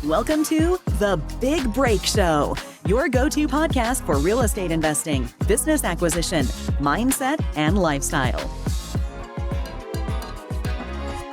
Welcome to The Big Break Show, your go-to podcast for real estate investing, business acquisition, mindset, and lifestyle.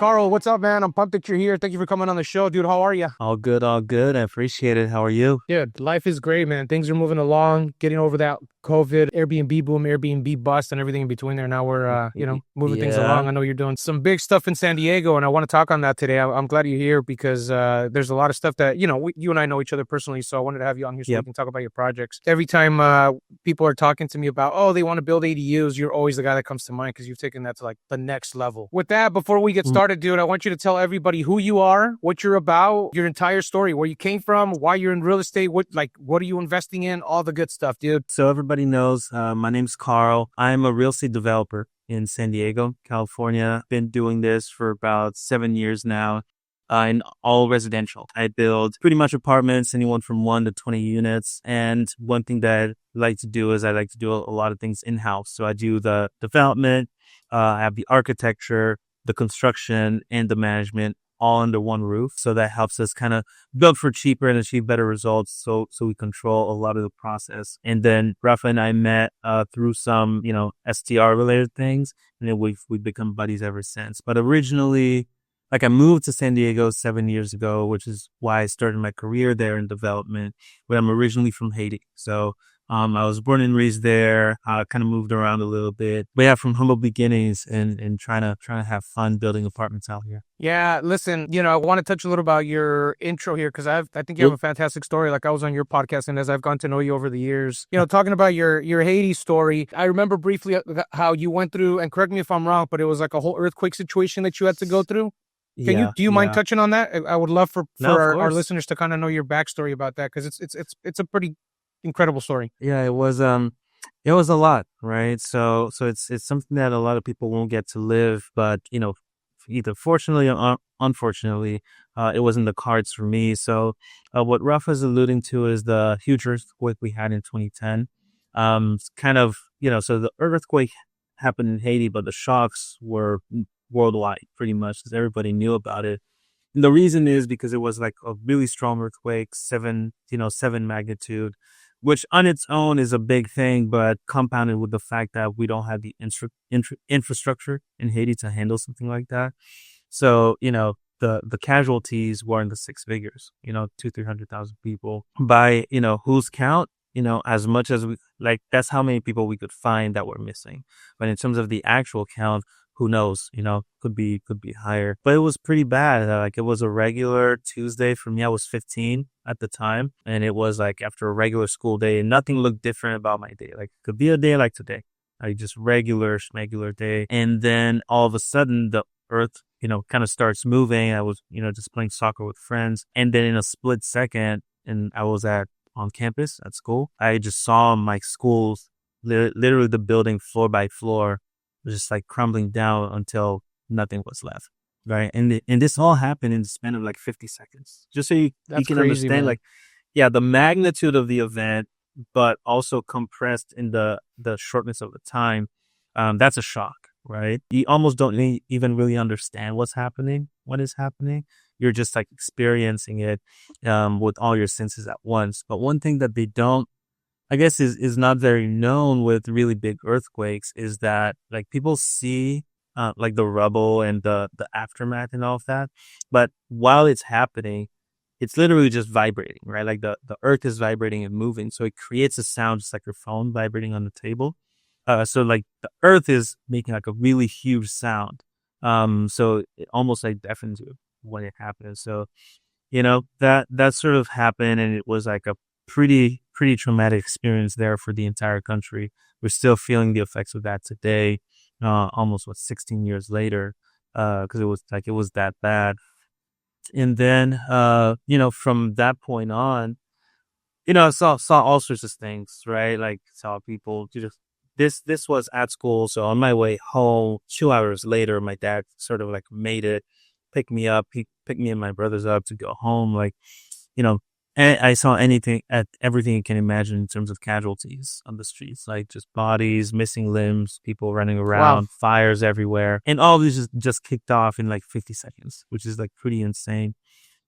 Carl, what's up, man? I'm pumped that you're here. Thank you for coming on the show, dude. How are you? All good, all good. I appreciate it. How are you? Dude, life is great, man. Things are moving along, getting over that COVID, Airbnb boom, Airbnb bust, and everything in between there. Now we're, moving things along. I know you're doing some big stuff in San Diego, and I want to talk on that today. I'm glad you're here because there's a lot of stuff that, you and I know each other personally, so I wanted to have you on here so we can talk about your projects. Every time people are talking to me about, they want to build ADUs, you're always the guy that comes to mind because you've taken that to like the next level. With that, before we get started, dude, I want you to tell everybody who you are, what you're about, your entire story, where you came from, why you're in real estate, what are you investing in, all the good stuff, dude. So everybody knows my name's Carl. I'm a real estate developer in San Diego, California. Been doing this for about 7 years now. In all residential. I build pretty much apartments, anyone from 1 to 20 units. And one thing that I like to do is I like to do a lot of things in-house. So I do the development, I have the architecture, the construction, and the management all under one roof. So that helps us kind of build for cheaper and achieve better results. So we control a lot of the process. And then Rafa and I met through some, STR related things. And then we've become buddies ever since. But originally, I moved to San Diego 7 years ago, which is why I started my career there in development. But I'm originally from Haiti. So I was born and raised there, kind of moved around a little bit. But yeah, from humble beginnings and trying to have fun building apartments out here. Yeah, listen, I want to touch a little about your intro here because I think you have a fantastic story. Like I was on your podcast, and as I've gotten to know you over the years, talking about your Haiti story, I remember briefly how you went through, and correct me if I'm wrong, but it was like a whole earthquake situation that you had to go through. Do you mind touching on that? I would love for our listeners to kind of know your backstory about that because it's a pretty incredible story. Yeah, it was a lot, right? So it's something that a lot of people won't get to live, but either fortunately or unfortunately, it wasn't the cards for me. So what Rafa's alluding to is the huge earthquake we had in 2010. So the earthquake happened in Haiti, but the shocks were worldwide pretty much because everybody knew about it. And the reason is because it was like a really strong earthquake, 7 magnitude, which on its own is a big thing, but compounded with the fact that we don't have the infrastructure in Haiti to handle something like that. So, the casualties were in the six figures, 200,000-300,000 people by, whose count, as much as we that's how many people we could find that were missing. But in terms of the actual count, who knows, could be higher, but it was pretty bad. It was a regular Tuesday for me. I was 15 at the time, and it was after a regular school day, and nothing looked different about my day. It could be a day like today, just regular day. And then all of a sudden the earth, kind of starts moving. I was, just playing soccer with friends. And then in a split second, and I was on campus at school, I just saw my school, literally the building floor by floor, just crumbling down until nothing was left, right? And this all happened in the span of 50 seconds. Just so you can crazy, understand, man. The magnitude of the event, but also compressed in the shortness of the time. That's a shock, right? You almost don't even really understand what's happening when it's happening. You're just experiencing it with all your senses at once. But one thing that they don't, I guess, is not very known with really big earthquakes is that people see the rubble and the aftermath and all of that. But while it's happening, it's literally just vibrating, right? The earth is vibrating and moving. So it creates a sound just like your phone vibrating on the table. So the earth is making a really huge sound. So it almost deafens you when it happens. So, that sort of happened, and it was a pretty traumatic experience there for the entire country. We're still feeling the effects of that today, almost 16 years later, because it was that bad. And then, from that point on, I saw all sorts of things, right? Saw people this was at school. So on my way home, 2 hours later, my dad sort of made it, picked me up. He picked me and my brothers up to go home. And I saw everything you can imagine in terms of casualties on the streets, just bodies, missing limbs, people running around, fires everywhere. And all of this just kicked off in 50 seconds, which is pretty insane.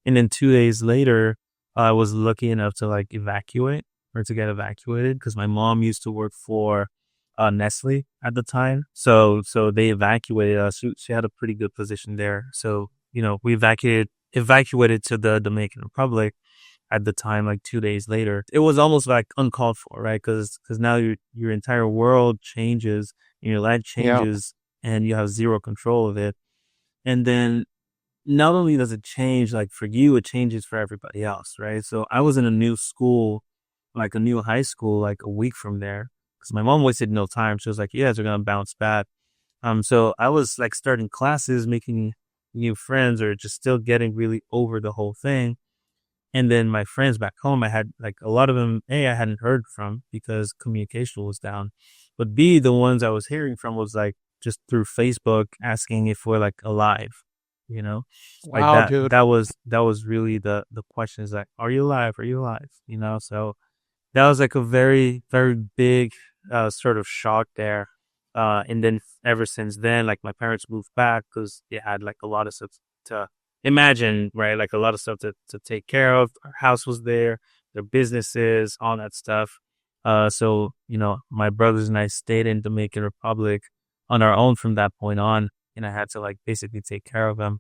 And then 2 days later, I was lucky enough to like evacuate or to get evacuated because my mom used to work for Nestle at the time. So they evacuated us. She had a pretty good position there. So, we evacuated to the Dominican Republic at the time, like 2 days later. It was almost like uncalled for, right? Because now your entire world changes and your life changes and you have zero control of it. And then not only does it change, like for you, it changes for everybody else, right? So I was in a new school, like a new high school, like a week from there, because my mom wasted no time. She was like, "You guys are gonna bounce back." So I was like starting classes, making new friends, or just still getting really over the whole thing. And then my friends back home, I had like a lot of them, A, I hadn't heard from because communication was down. But B, the ones I was hearing from was like just through Facebook asking if we're like alive, you know? Like Wow, dude. that was really the question is like, are you alive? Are you alive? So that was like a very, very big sort of shock there. And then ever since then, like my parents moved back because they had like a lot of stuff to imagine, right? Like a lot of stuff to take care of. Our house was there, their businesses, all that stuff. So, my brothers and I stayed in Dominican Republic on our own from that point on. And I had to like basically take care of them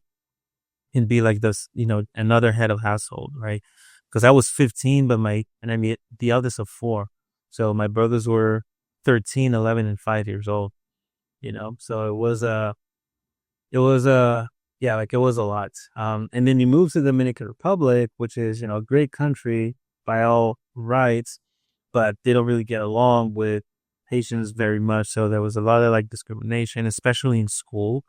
and be like this, another head of household, right? Because I was 15, the eldest of four. So my brothers were 13, 11, and 5 years old, so it was it was a lot. And then you move to the Dominican Republic, which is, a great country by all rights, but they don't really get along with Haitians very much. So there was a lot of like discrimination, especially in school,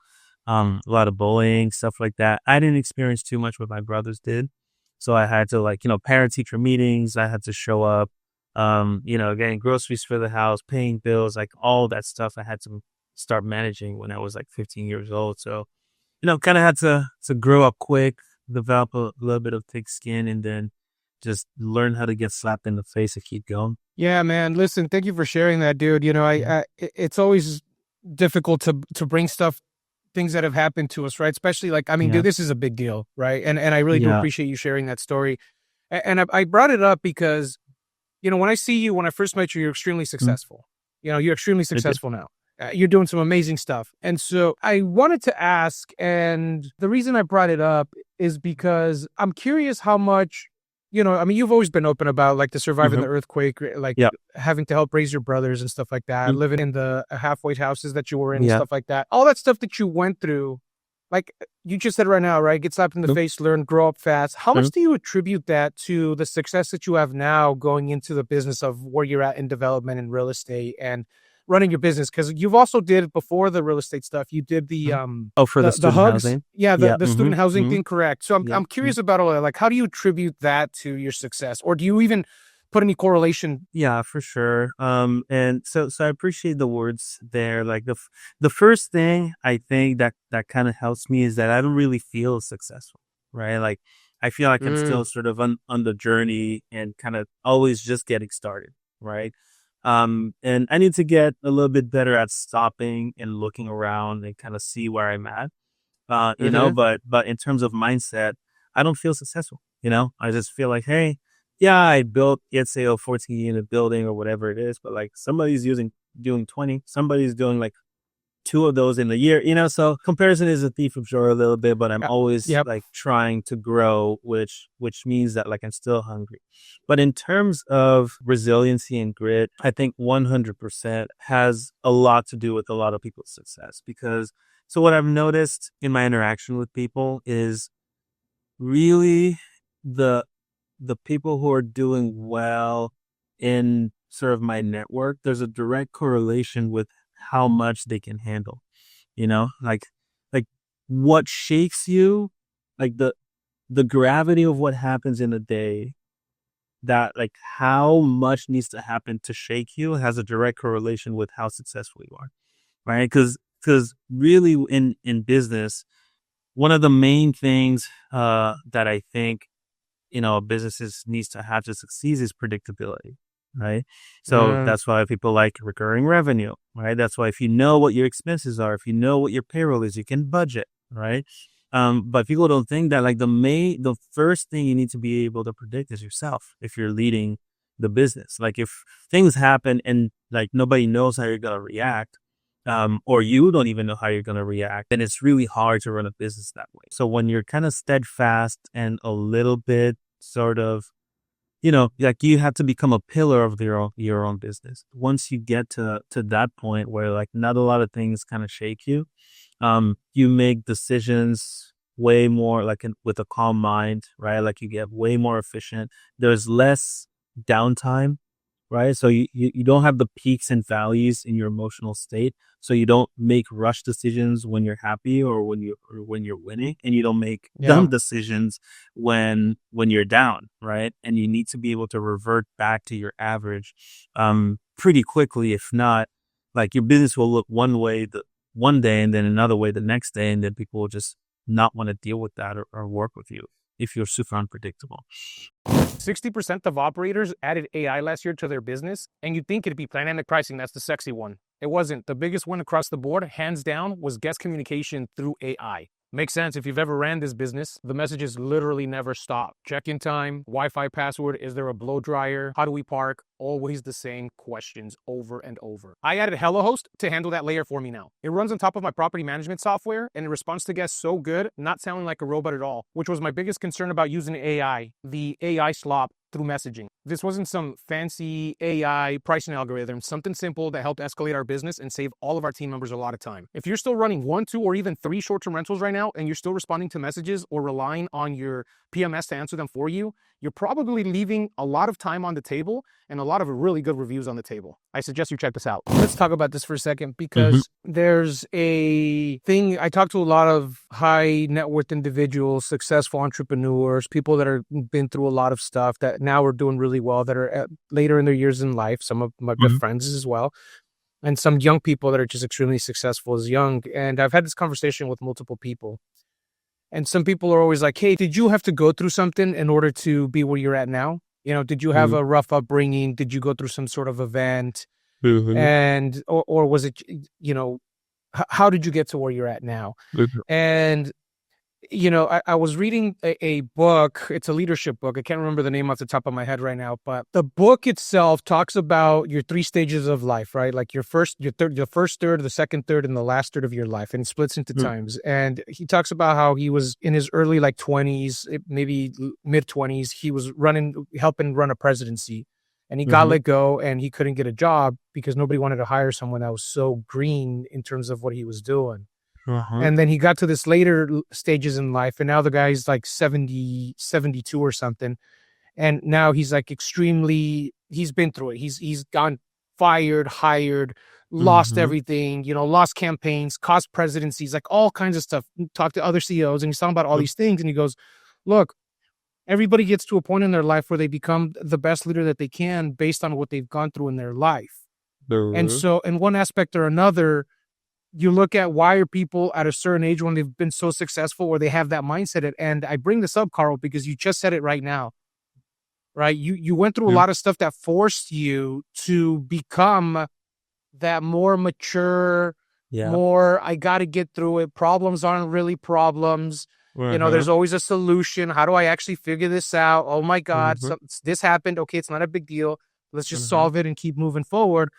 a lot of bullying, stuff like that. I didn't experience too much, but my brothers did. So I had to like, parent teacher meetings, I had to show up, getting groceries for the house, paying bills, like all that stuff I had to start managing when I was like 15 years old. So, kind of had to grow up quick, develop a little bit of thick skin, and then just learn how to get slapped in the face and keep going. Yeah, man. Listen, thank you for sharing that, dude. It's always difficult to bring things that have happened to us, right? Especially like, dude, this is a big deal, right? And I really do appreciate you sharing that story. And I brought it up because, when I see you, when I first met you, you're extremely successful. You're extremely successful now. You're doing some amazing stuff. And so I wanted to ask, and the reason I brought it up is because I'm curious how much, you've always been open about like the surviving the earthquake, like having to help raise your brothers and stuff like that, living in the halfway houses that you were in and stuff like that. All that stuff that you went through, like you just said right now, right? Get slapped in the face, learn, grow up fast. How much do you attribute that to the success that you have now going into the business of where you're at in development and real estate and running your business? Because you've also did before the real estate stuff, you did the for the student hugs, housing, the student housing thing, correct? So I'm curious about all that. Like, how do you attribute that to your success, or do you even put any correlation? Yeah, for sure. And so I appreciate the words there. Like the first thing I think that kind of helps me is that I don't really feel successful, right? Like I feel like I'm still sort of on the journey and kind of always just getting started, right? And I need to get a little bit better at stopping and looking around and kind of see where I'm at, but in terms of mindset, I don't feel successful. I just feel like, hey, yeah, I built, let's say, a 14 unit building or whatever it is, but like somebody's doing 20, somebody's doing like 2 of those in a year, so comparison is a thief of joy a little bit, but I'm always like trying to grow, which means that like I'm still hungry. But in terms of resiliency and grit, I think 100% has a lot to do with a lot of people's success, because so what I've noticed in my interaction with people is really the people who are doing well in sort of my network, there's a direct correlation with how much they can handle, like what shakes you, like the gravity of what happens in a day, that like how much needs to happen to shake you has a direct correlation with how successful you are, right? Because really in business, one of the main things that I think businesses needs to have to succeed is predictability, right? So that's why people like recurring revenue, right? That's why if you know what your expenses are, if you know what your payroll is, you can budget, right? But people don't think that like the first thing you need to be able to predict is yourself if you're leading the business. Like if things happen and like nobody knows how you're gonna react, or you don't even know how you're gonna react, then it's really hard to run a business that way. So when you're kind of steadfast and a little bit sort of, like you have to become a pillar of your own business. Once you get to that point where like not a lot of things kind of shake you, you make decisions way more like with a calm mind, right? Like you get way more efficient. There's less downtime, right? So you don't have the peaks and valleys in your emotional state. So you don't make rush decisions when you're happy or when you're winning, and you don't make dumb decisions when you're down, right? And you need to be able to revert back to your average pretty quickly. If not, like your business will look one way one day and then another way the next day, and then people will just not want to deal with that or work with you if you're super unpredictable. 60% of operators added AI last year to their business, and you'd think it'd be dynamic pricing. That's the sexy one. It wasn't. The biggest one across the board, hands down, was guest communication through AI. Makes sense. If you've ever ran this business, the messages literally never stop. Check-in time, Wi-Fi password, is there a blow dryer? How do we park? Always the same questions over and over. I added HelloHost to handle that layer for me now. It runs on top of my property management software, and it responds to guests so good, not sounding like a robot at all, which was my biggest concern about using AI, the AI slop through messaging. This wasn't some fancy AI pricing algorithm, something simple that helped escalate our business and save all of our team members a lot of time. If you're still running 1, 2, or even 3 short-term rentals right now, and you're still responding to messages or relying on your PMS to answer them for you, you're probably leaving a lot of time on the table and a lot of really good reviews on the table. I suggest you check this out. Let's talk about this for a second, because there's a thing. I talk to a lot of high net worth individuals, successful entrepreneurs, people that have been through a lot of stuff that now are doing really well, that are later in their years in life. Some of my good friends as well. And some young people that are just extremely successful as young. And I've had this conversation with multiple people. And some people are always like, hey, did you have to go through something in order to be where you're at now? Did you have a rough upbringing? Did you go through some sort of event? And, or was it, how did you get to where you're at now? And, I was reading a book. It's a leadership book. I can't remember the name off the top of my head right now, but the book itself talks about your 3 stages of life, right? Like your first third, the second third, and the last third of your life, and it splits into times. And he talks about how he was in his early 20s, maybe mid 20s. He was helping run a presidency, and he got let go, and he couldn't get a job because nobody wanted to hire someone that was so green in terms of what he was doing. And then he got to this later stages in life, and now the guy's like 70, 72 or something. And now he's like he's been through it. He's gone fired, hired, lost everything, lost campaigns, cost presidencies, like all kinds of stuff. Talked to other CEOs, and he's talking about all these things. And he goes, look, everybody gets to a point in their life where they become the best leader that they can based on what they've gone through in their life. And so in one aspect or another, you look at why are people at a certain age when they've been so successful or they have that mindset. And I bring this up, Carl, because you just said it right now, right? You went through a lot of stuff that forced you to become that more mature, more, I got to get through it. Problems aren't really problems. There's always a solution. How do I actually figure this out? Oh my God, this happened. Okay, it's not a big deal. Let's just solve it and keep moving forward.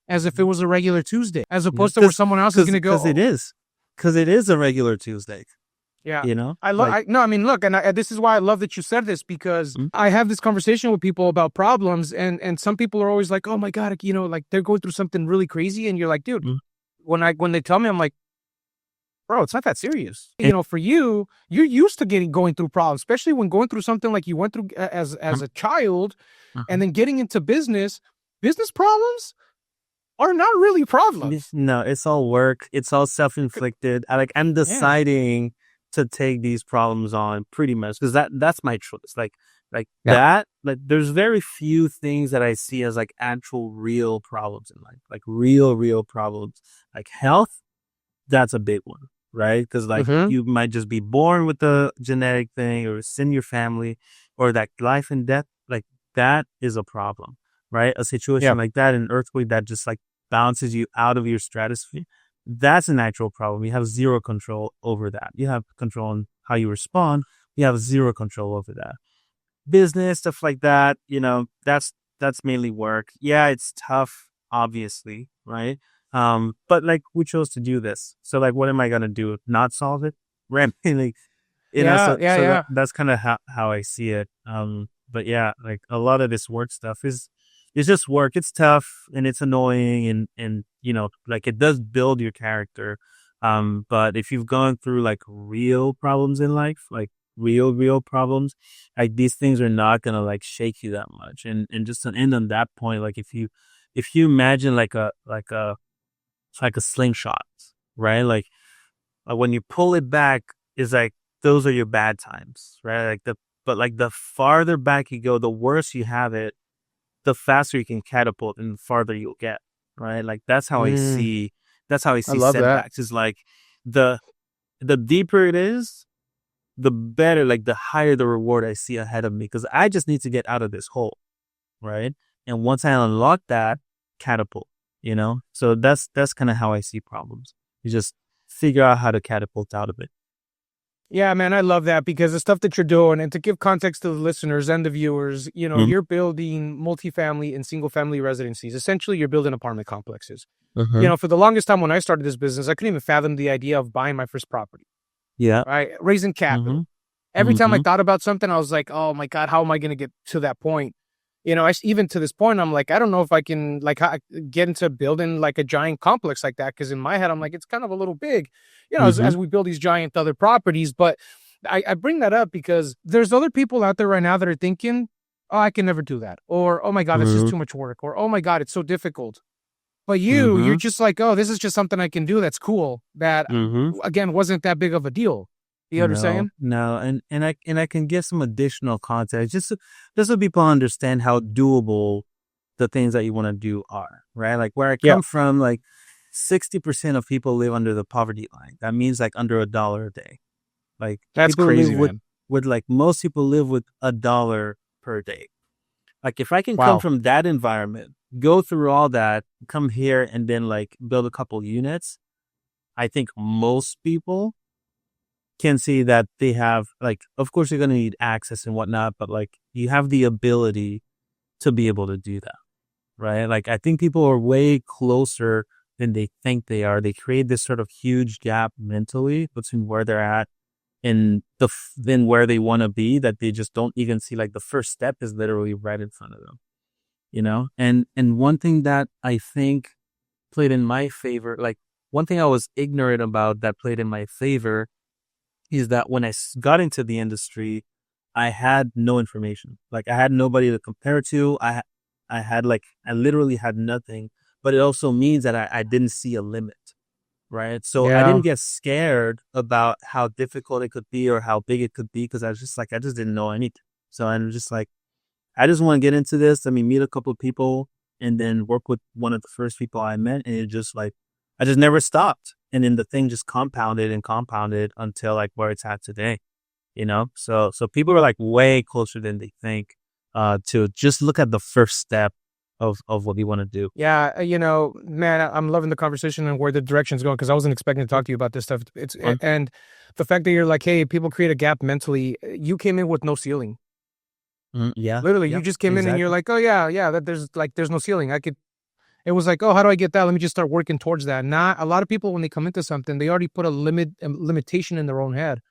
As if it was a regular Tuesday, as opposed to where someone else is going to go. Because it is a regular Tuesday. Yeah. Look, and this is why I love that you said this, because I have this conversation with people about problems, and some people are always like, oh my God, they're going through something really crazy. And you're like, dude, when they tell me, I'm like, bro, it's not that serious. For you're used to going through problems, especially when going through something like you went through as a child, and then getting into business problems are not really problems. No, it's all work. It's all self-inflicted. I'm deciding to take these problems on pretty much because that's my choice. There's very few things that I see as actual real problems in life, real problems. Like health, that's a big one, right? Because you might just be born with a genetic thing, or it's in your family, or that life and death, that is a problem. Right? A situation like that, an earthquake that just bounces you out of your stratosphere, That's an actual problem. You have zero control over that. You have control on how you respond. You have zero control over that. Business, stuff like that, that's mainly work. Yeah, it's tough, obviously, right? But like we chose to do this. So like what am I gonna do? Not solve it? Right. Like, that's kind of how I see it. But yeah, like a lot of this work stuff is just work. It's tough and it's annoying and like it does build your character. But if you've gone through like real problems in life, like real problems, like these things are not gonna like shake you that much. And just to end on that point, like if you imagine like a slingshot, right? Like when you pull it back, is like those are your bad times, right? But the farther back you go, the worse you have it, the faster you can catapult and the farther you'll get, right? Like that's how I see setbacks. Is like the deeper it is, the better, like the higher the reward I see ahead of me, because I just need to get out of this hole, right? And once I unlock that, catapult, So that's kind of how I see problems. You just figure out how to catapult out of it. Yeah, man, I love that, because the stuff that you're doing, and to give context to the listeners and the viewers, you're building multifamily and single family residencies. Essentially, you're building apartment complexes. For the longest time when I started this business, I couldn't even fathom the idea of buying my first property. Yeah. Right. Raising capital. Every time I thought about something, I was like, oh my God, how am I going to get to that point? Even to this point, I'm like, I don't know if I can get into building like a giant complex like that. Cause in my head, I'm like, it's kind of a little big, as we build these giant other properties. But I bring that up because there's other people out there right now that are thinking, oh, I can never do that. Or, oh my God, that's just too much work. Or, oh my God, it's so difficult. But you're just like, oh, this is just something I can do. That's cool. That again, wasn't that big of a deal. You understand? No. And I can give some additional context just so people understand how doable the things that you want to do are, right? Like where I come from, like 60% of people live under the poverty line. That means like under $1 a day. Like that's crazy, man. With like most people live with $1 per day. Like if I can come from that environment, go through all that, come here and then like build a couple units, I think most people can see that they have, like, of course you're going to need access and whatnot, but like you have the ability to be able to do that, right? Like I think people are way closer than they think they are. They create this sort of huge gap mentally between where they're at and then where they want to be, that they just don't even see. Like the first step is literally right in front of them, and one thing that I think played in my favor, like one thing I was ignorant about that played in my favor, is that when I got into the industry, I had no information. Like I had nobody to compare to. I literally had nothing, but it also means that I didn't see a limit, right? So I didn't get scared about how difficult it could be or how big it could be, because I just didn't know anything. So I'm just like, I just want to get into this. I mean, meet a couple of people and then work with one of the first people I met. And it just like, I just never stopped. And then the thing just compounded until like where it's at today, So people are like way closer than they think, to just look at the first step of what you want to do. Yeah. Man, I'm loving the conversation and where the direction's going, because I wasn't expecting to talk to you about this stuff. And the fact that you're like, hey, people create a gap mentally. You came in with no ceiling. Yeah. Literally, you just came in and you're like, oh yeah, that there's no ceiling. It was like, oh, how do I get that? Let me just start working towards that. Not a lot of people, when they come into something, they already put a limitation in their own head.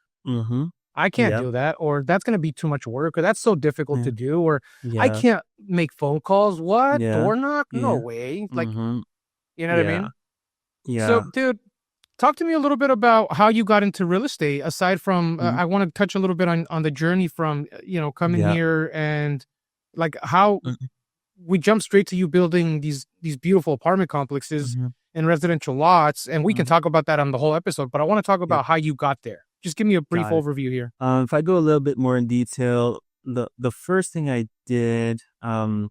I can't do that, or that's going to be too much work, or that's so difficult to do, or I can't make phone calls. What? Door knock? No way. Like, you know what I mean? Yeah. So, dude, talk to me a little bit about how you got into real estate. Aside from, I want to touch a little bit on the journey from, coming here, and like how we jump straight to you building these beautiful apartment complexes and residential lots. And we can talk about that on the whole episode, but I want to talk about how you got there. Just give me a brief overview here. If I go a little bit more in detail, the first thing I did, so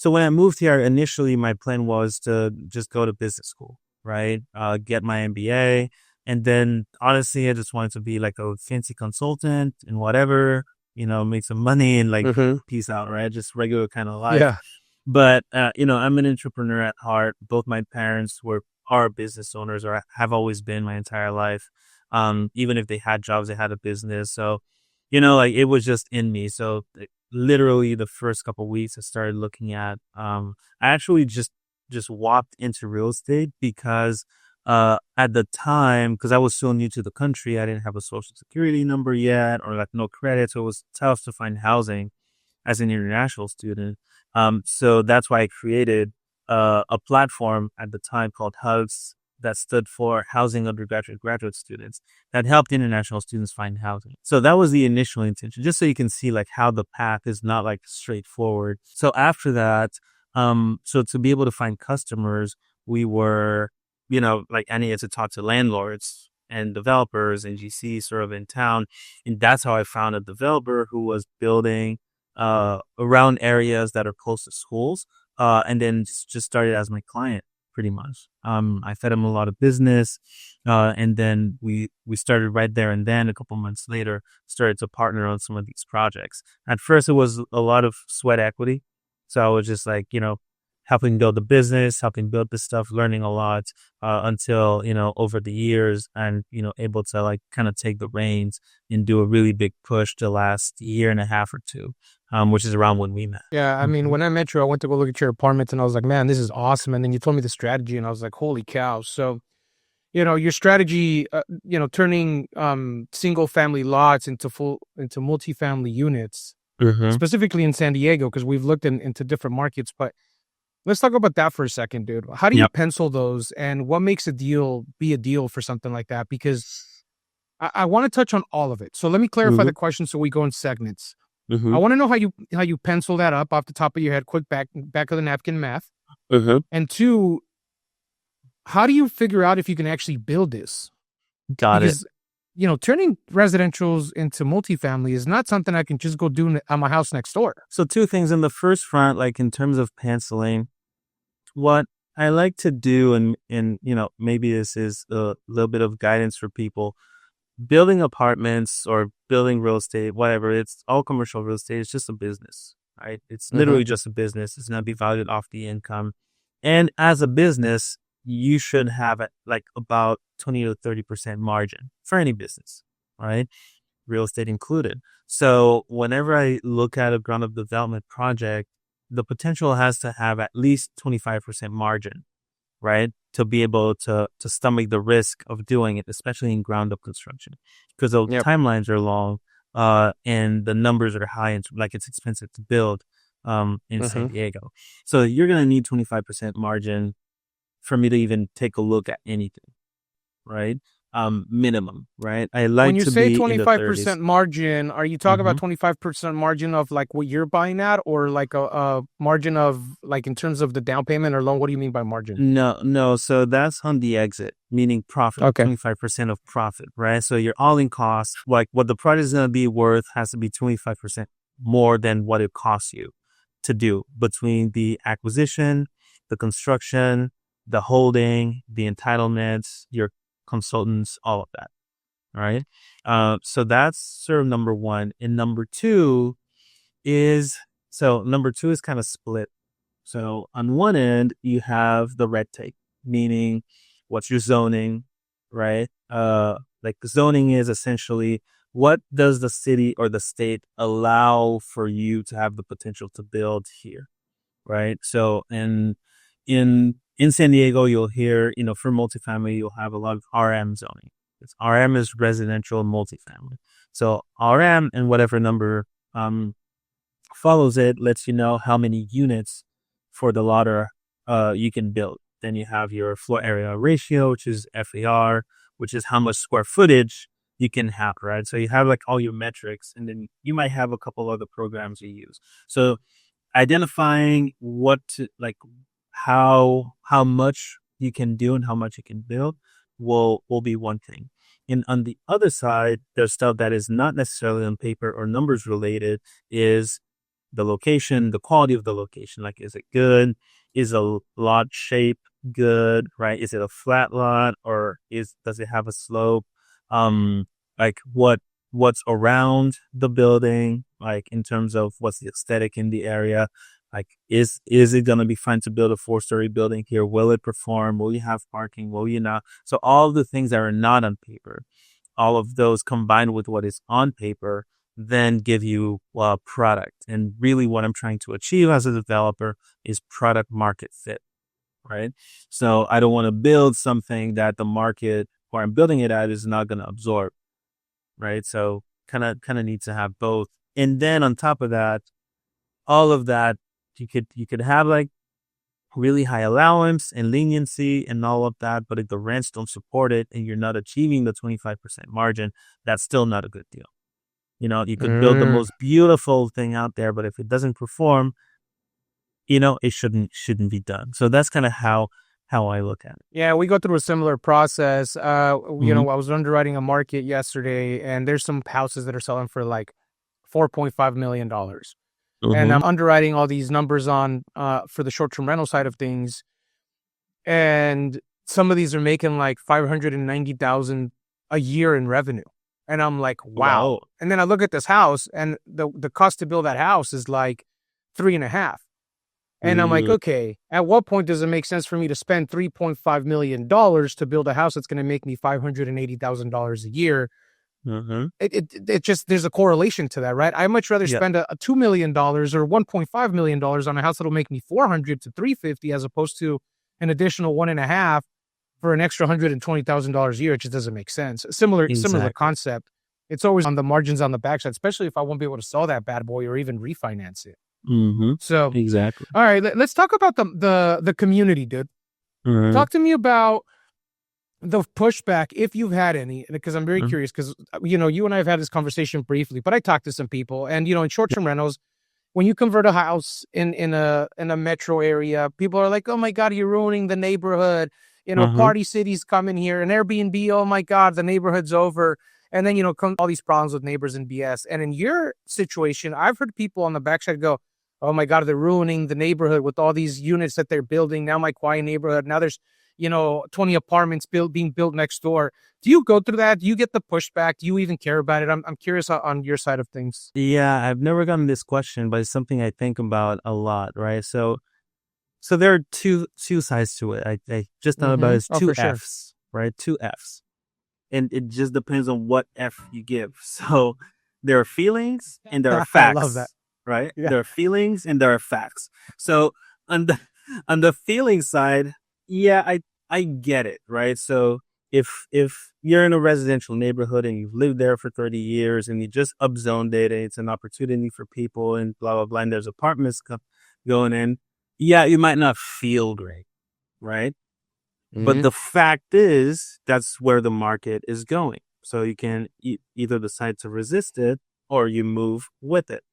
when I moved here, initially my plan was to just go to business school, right? Get my MBA. And then honestly, I just wanted to be like a fancy consultant and whatever, make some money and like peace out, right? Just regular kind of life. Yeah. But, I'm an entrepreneur at heart. Both my parents were are business owners or have always been my entire life. Even if they had jobs, they had a business. So, like it was just in me. So literally the first couple of weeks I started looking at, I actually just walked into real estate because at the time, because I was still new to the country, I didn't have a social security number yet or like no credit. So it was tough to find housing as an international student. So that's why I created a platform at the time called Hugs that stood for Housing Undergraduate Graduate Students that helped international students find housing. So that was the initial intention, just so you can see like how the path is not like straightforward. So after that, so to be able to find customers, we were, like I needed to talk to landlords and developers and GCs sort of in town. And that's how I found a developer who was building around areas that are close to schools, and then just started as my client pretty much. I fed him a lot of business, and then we started right there. And then a couple months later, started to partner on some of these projects. At first, it was a lot of sweat equity. So I was just like, helping build the business, helping build this stuff, learning a lot, until, over the years and, able to like kind of take the reins and do a really big push the last year and a half or two, which is around when we met. Yeah, I mean, when I met you, I went to go look at your apartments and I was like, man, this is awesome. And then you told me the strategy and I was like, holy cow. So, your strategy, turning single family lots into multifamily units, specifically in San Diego, because we've looked into different markets. But let's talk about that for a second, dude. How do you pencil those and what makes a deal be a deal for something like that? Because I want to touch on all of it. So let me clarify the question so we go in segments. I want to know how you pencil that up off the top of your head, quick back of the napkin math. And two, how do you figure out if you can actually build this? Got it. Turning residentials into multifamily is not something I can just go do on my house next door. So two things in the first front, like in terms of penciling, what I like to do, and maybe this is a little bit of guidance for people, building apartments or building real estate, whatever, it's all commercial real estate. It's just a business, right? It's literally just a business. It's going to be valued off the income. And as a business, you should have like about 20 to 30% margin for any business, right? Real estate included. So whenever I look at a ground up development project, the potential has to have at least 25% margin, right? To be able to stomach the risk of doing it, especially in ground up construction, because the timelines are long, and the numbers are high, and like it's expensive to build, in San Diego. So you're going to need 25% margin for me to even take a look at anything, right? Minimum, right? I like when you to say be 25% margin, are you talking about 25% margin of like what you're buying at, or like a margin of like in terms of the down payment or loan? What do you mean by margin? No. So that's on the exit, meaning profit. Okay. 25% of profit, right? So your all-in cost, like what the project is going to be worth, has to be 25% more than what it costs you to do between the acquisition, the construction, the holding, the entitlements, your consultants, all of that. All right. So that's sort of number one. And number two is kind of split. So on one end, you have the red tape, meaning what's your zoning, right? Like zoning is essentially, what does the city or the state allow for you to have the potential to build here, right? So in San Diego, you'll hear, for multifamily, you'll have a lot of RM zoning. RM is residential multifamily. So RM and whatever number follows it lets you know how many units for the lot you can build. Then you have your floor area ratio, which is FAR, which is how much square footage you can have, right? So you have like all your metrics, and then you might have a couple other programs you use. So identifying how much you can do and how much you can build will be one thing. And on the other side, there's stuff that is not necessarily on paper or numbers related, is the location, the quality of the location. Like, is it good? Is a lot shape good, right? Is it a flat lot, or does it have a slope? Like what's around the building, like in terms of what's the aesthetic in the area. Like, is it going to be fun to build a 4-story building here? Will it perform? Will you have parking? Will you not? So all of the things that are not on paper, all of those combined with what is on paper, then give you a product. And really what I'm trying to achieve as a developer is product market fit, right? So I don't want to build something that the market where I'm building it at is not going to absorb, right? So kind of need to have both. And then on top of that, all of that, you could have like really high allowance and leniency and all of that, but if the rents don't support it and you're not achieving the 25% margin, that's still not a good deal. You could build the most beautiful thing out there, but if it doesn't perform, it shouldn't be done. So that's kind of how I look at it. Yeah, we go through a similar process. I was underwriting a market yesterday, and there's some houses that are selling for like $4.5 million. And I'm underwriting all these numbers on for the short-term rental side of things. And some of these are making like $590,000 a year in revenue. And I'm like, wow. And then I look at this house, and the cost to build that house is like 3.5. And I'm like, okay, at what point does it make sense for me to spend $3.5 million to build a house that's going to make me $580,000 a year? It just, there's a correlation to that, right? I'd much rather spend a $2 million or $1.5 million on a house that'll make me $400 to $350 as opposed to an additional 1.5 for an extra $120,000 a year. It just doesn't make sense. Similar concept. It's always on the margins on the backside, especially if I won't be able to sell that bad boy or even refinance it. So exactly. All right, let's talk about the community, dude. Talk to me about the pushback, if you've had any, because I'm very curious, because you and I have had this conversation briefly, but I talked to some people, and in short-term rentals, when you convert a house in a metro area, people are like, oh my God, you're ruining the neighborhood. Party cities come in here, and Airbnb, oh my God, the neighborhood's over. And then, come all these problems with neighbors and BS. And in your situation, I've heard people on the backside go, oh my God, they're ruining the neighborhood with all these units that they're building. Now my quiet neighborhood, now there's 20 apartments being built next door. Do you go through that? Do you get the pushback? Do you even care about it? I'm curious on your side of things. Yeah, I've never gotten this question, but it's something I think about a lot, right? So there are two sides to it. I just thought about it as two Fs, right? Two Fs. And it just depends on what F you give. So there are feelings and there are facts. I love that. Right? Yeah. There are feelings and there are facts. So on the feeling side, yeah, I get it, right? So if you're in a residential neighborhood and you've lived there for 30 years and you just upzoned it, and it's an opportunity for people and blah, blah, blah, and there's apartments going in, yeah, you might not feel great, right? But the fact is, that's where the market is going. So you can either decide to resist it or you move with it.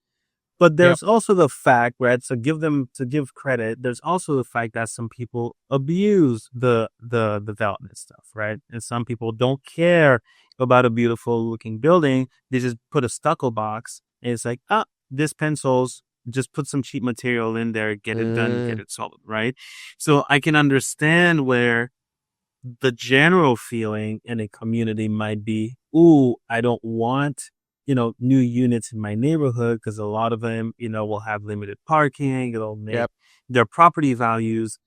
But there's also the fact, right? So to give credit, there's also the fact that some people abuse the development stuff, right? And some people don't care about a beautiful looking building. They just put a stucco box and it's like, this pencils, just put some cheap material in there, get it done, get it solid, right? So I can understand where the general feeling in a community might be, I don't want new units in my neighborhood because a lot of them, will have limited parking. It'll make their property values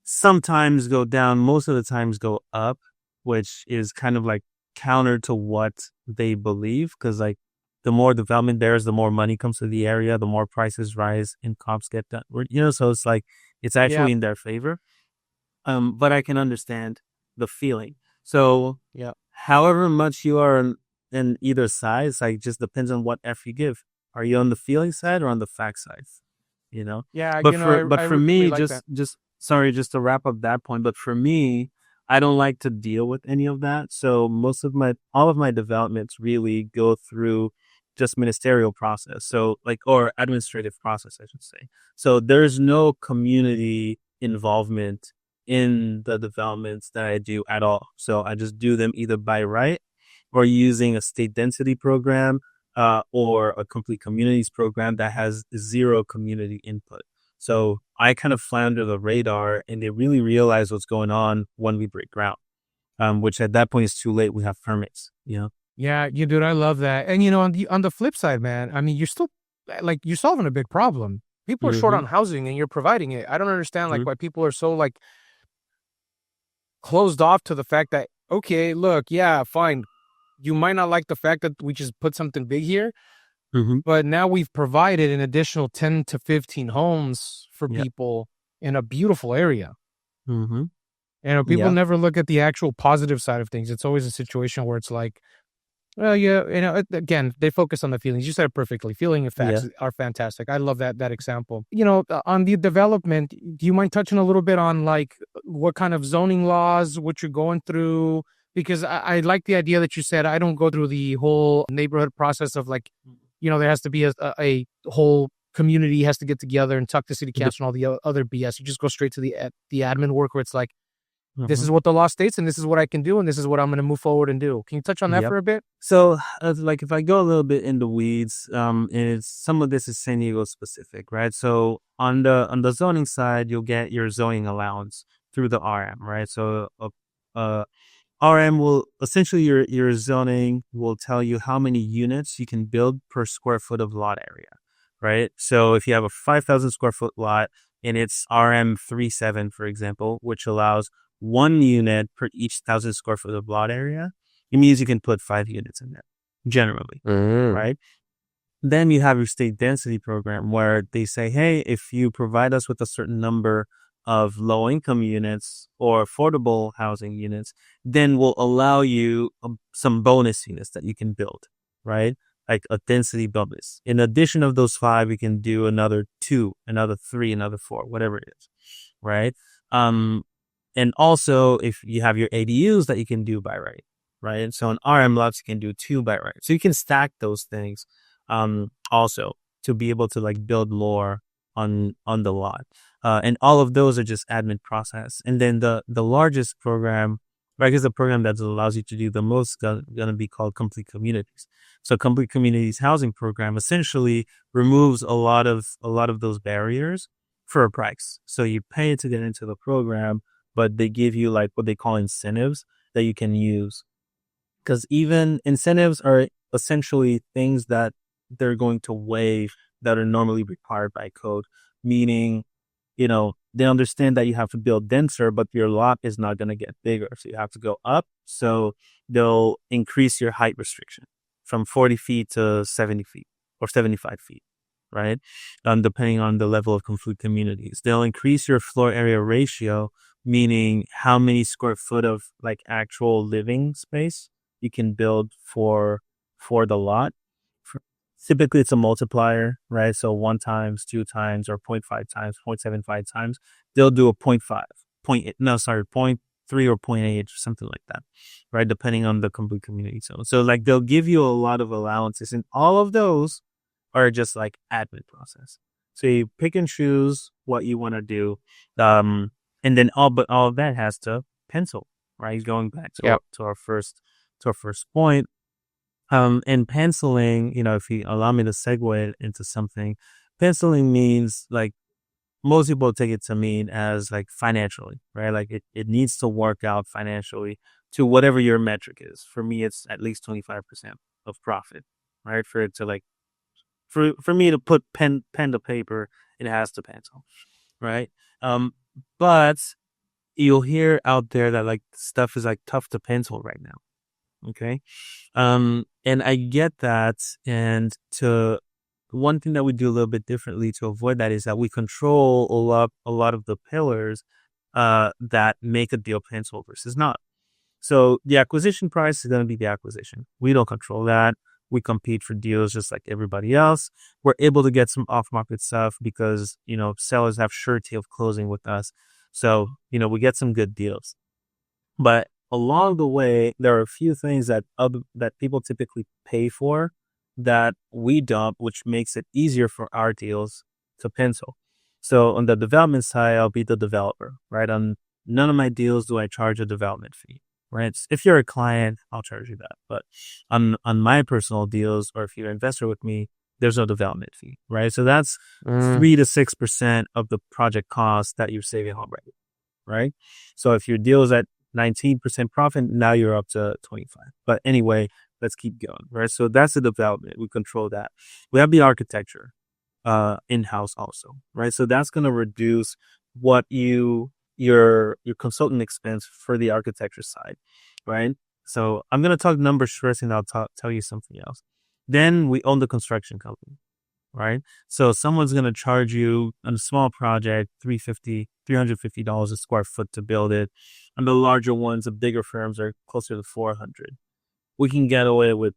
sometimes go down, most of the times go up, which is kind of like counter to what they believe. Because like the more development there is, the more money comes to the area, the more prices rise and comps get done. So it's like it's actually in their favor. But I can understand the feeling. So however much you are in either side, it's like just depends on what F you give. Are you on the feeling side or on the fact side? Yeah. But for me, like just to wrap up that point. But for me, I don't like to deal with any of that. So all of my developments really go through just ministerial process. So or administrative process, I should say. So there's no community involvement in the developments that I do at all. So I just do them either by right or using a state density program or a complete communities program that has zero community input. So I kind of fly under the radar and they really realize what's going on when we break ground, which at that point is too late. We have permits, Yeah, dude, I love that. And on the flip side, man, I mean, you're still you're solving a big problem. people are short on housing and you're providing it. I don't understand like why people are so like closed off to the fact that, okay, look, yeah, fine. You might not like the fact that we just put something big here, but now we've provided an additional 10 to 15 homes for people in a beautiful area. And people never look at the actual positive side of things. It's always a situation where it's like, well, yeah, again, they focus on the feelings. You said it perfectly. Feeling effects are fantastic. I love that example. On the development, do you mind touching a little bit on like what kind of zoning laws, what you're going through? Because I like the idea that you said I don't go through the whole neighborhood process of like, there has to be a whole community has to get together and talk to city council and all the other BS. You just go straight to the admin work where it's like, this is what the law states and this is what I can do and this is what I'm going to move forward and do. Can you touch on that for a bit? So like if I go a little bit in the weeds, some of this is San Diego specific, right? So on the zoning side, you'll get your zoning allowance through the RM, right? So RM will essentially your zoning will tell you how many units you can build per square foot of lot area, right? So if you have a 5,000 square foot lot and it's RM 37, for example, which allows 1 unit per each 1,000 square foot of lot area, it means you can put 5 units in there, generally, right? Then you have your state density program where they say, hey, if you provide us with a certain number of low-income units or affordable housing units, then we'll allow you some bonus units that you can build, right? Like a density bonus. In addition of those 5, we can do another 2, another 3, another 4, whatever it is, right? And also, if you have your ADUs that you can do by right, right? And so on RM lots, you can do 2 by right. So you can stack those things also to be able to like build more on the lot. And all of those are just admin process. And then the largest program, right, is the program that allows you to do the most going to be called Complete Communities. So Complete Communities housing program essentially removes a lot of those barriers for a price. So you pay to get into the program, but they give you like what they call incentives that you can use. Because even incentives are essentially things that they're going to waive that are normally required by code, meaning, they understand that you have to build denser, but your lot is not going to get bigger. So you have to go up. So they'll increase your height restriction from 40 feet to 70 feet or 75 feet, right? Depending on the level of Complete Communities. They'll increase your floor area ratio, meaning how many square foot of like actual living space you can build for the lot. Typically it's a multiplier, right? So 1 times, 2 times, or 0.5 times, 0.75 times. They'll do a 0.5, 0.3 or 0.8 or something like that, right? Depending on the Complete Community zone. So like they'll give you a lot of allowances, and all of those are just like admin process. So you pick and choose what you want to do. And then all of that has to pencil, right? Going back to our first point. And penciling, if you allow me to segue into something, penciling means like most people take it to mean as like financially, right? Like it needs to work out financially to whatever your metric is. For me, it's at least 25% of profit, right? For it to like, for me to put pen to paper, it has to pencil, right? But you'll hear out there that like stuff is like tough to pencil right now. Okay. And I get that. And one thing that we do a little bit differently to avoid that is that we control a lot of the pillars, that make a deal pencil versus not. So the acquisition price is going to be the acquisition. We don't control that. We compete for deals just like everybody else. We're able to get some off-market stuff because, sellers have surety of closing with us. So, we get some good deals. But along the way, there are a few things that people typically pay for that we don't, which makes it easier for our deals to pencil. So on the development side, I'll be the developer, right? On none of my deals do I charge a development fee, right? If you're a client, I'll charge you that. But on my personal deals, or if you're an investor with me, there's no development fee, right? So that's 3 to 6% of the project cost that you're saving already, right? So if your deal is at 19% profit, now you're up to 25. But anyway, let's keep going, right? So that's the development. We control that. We have the architecture. in-house also, right? So that's going to reduce what your consultant expense for the architecture side, right? So I'm going to talk numbers first, and I'll tell you something else. Then we own the construction company, right? So someone's going to charge you on a small project, $350 a square foot to build it. And the larger ones, the bigger firms are closer to 400. We can get away with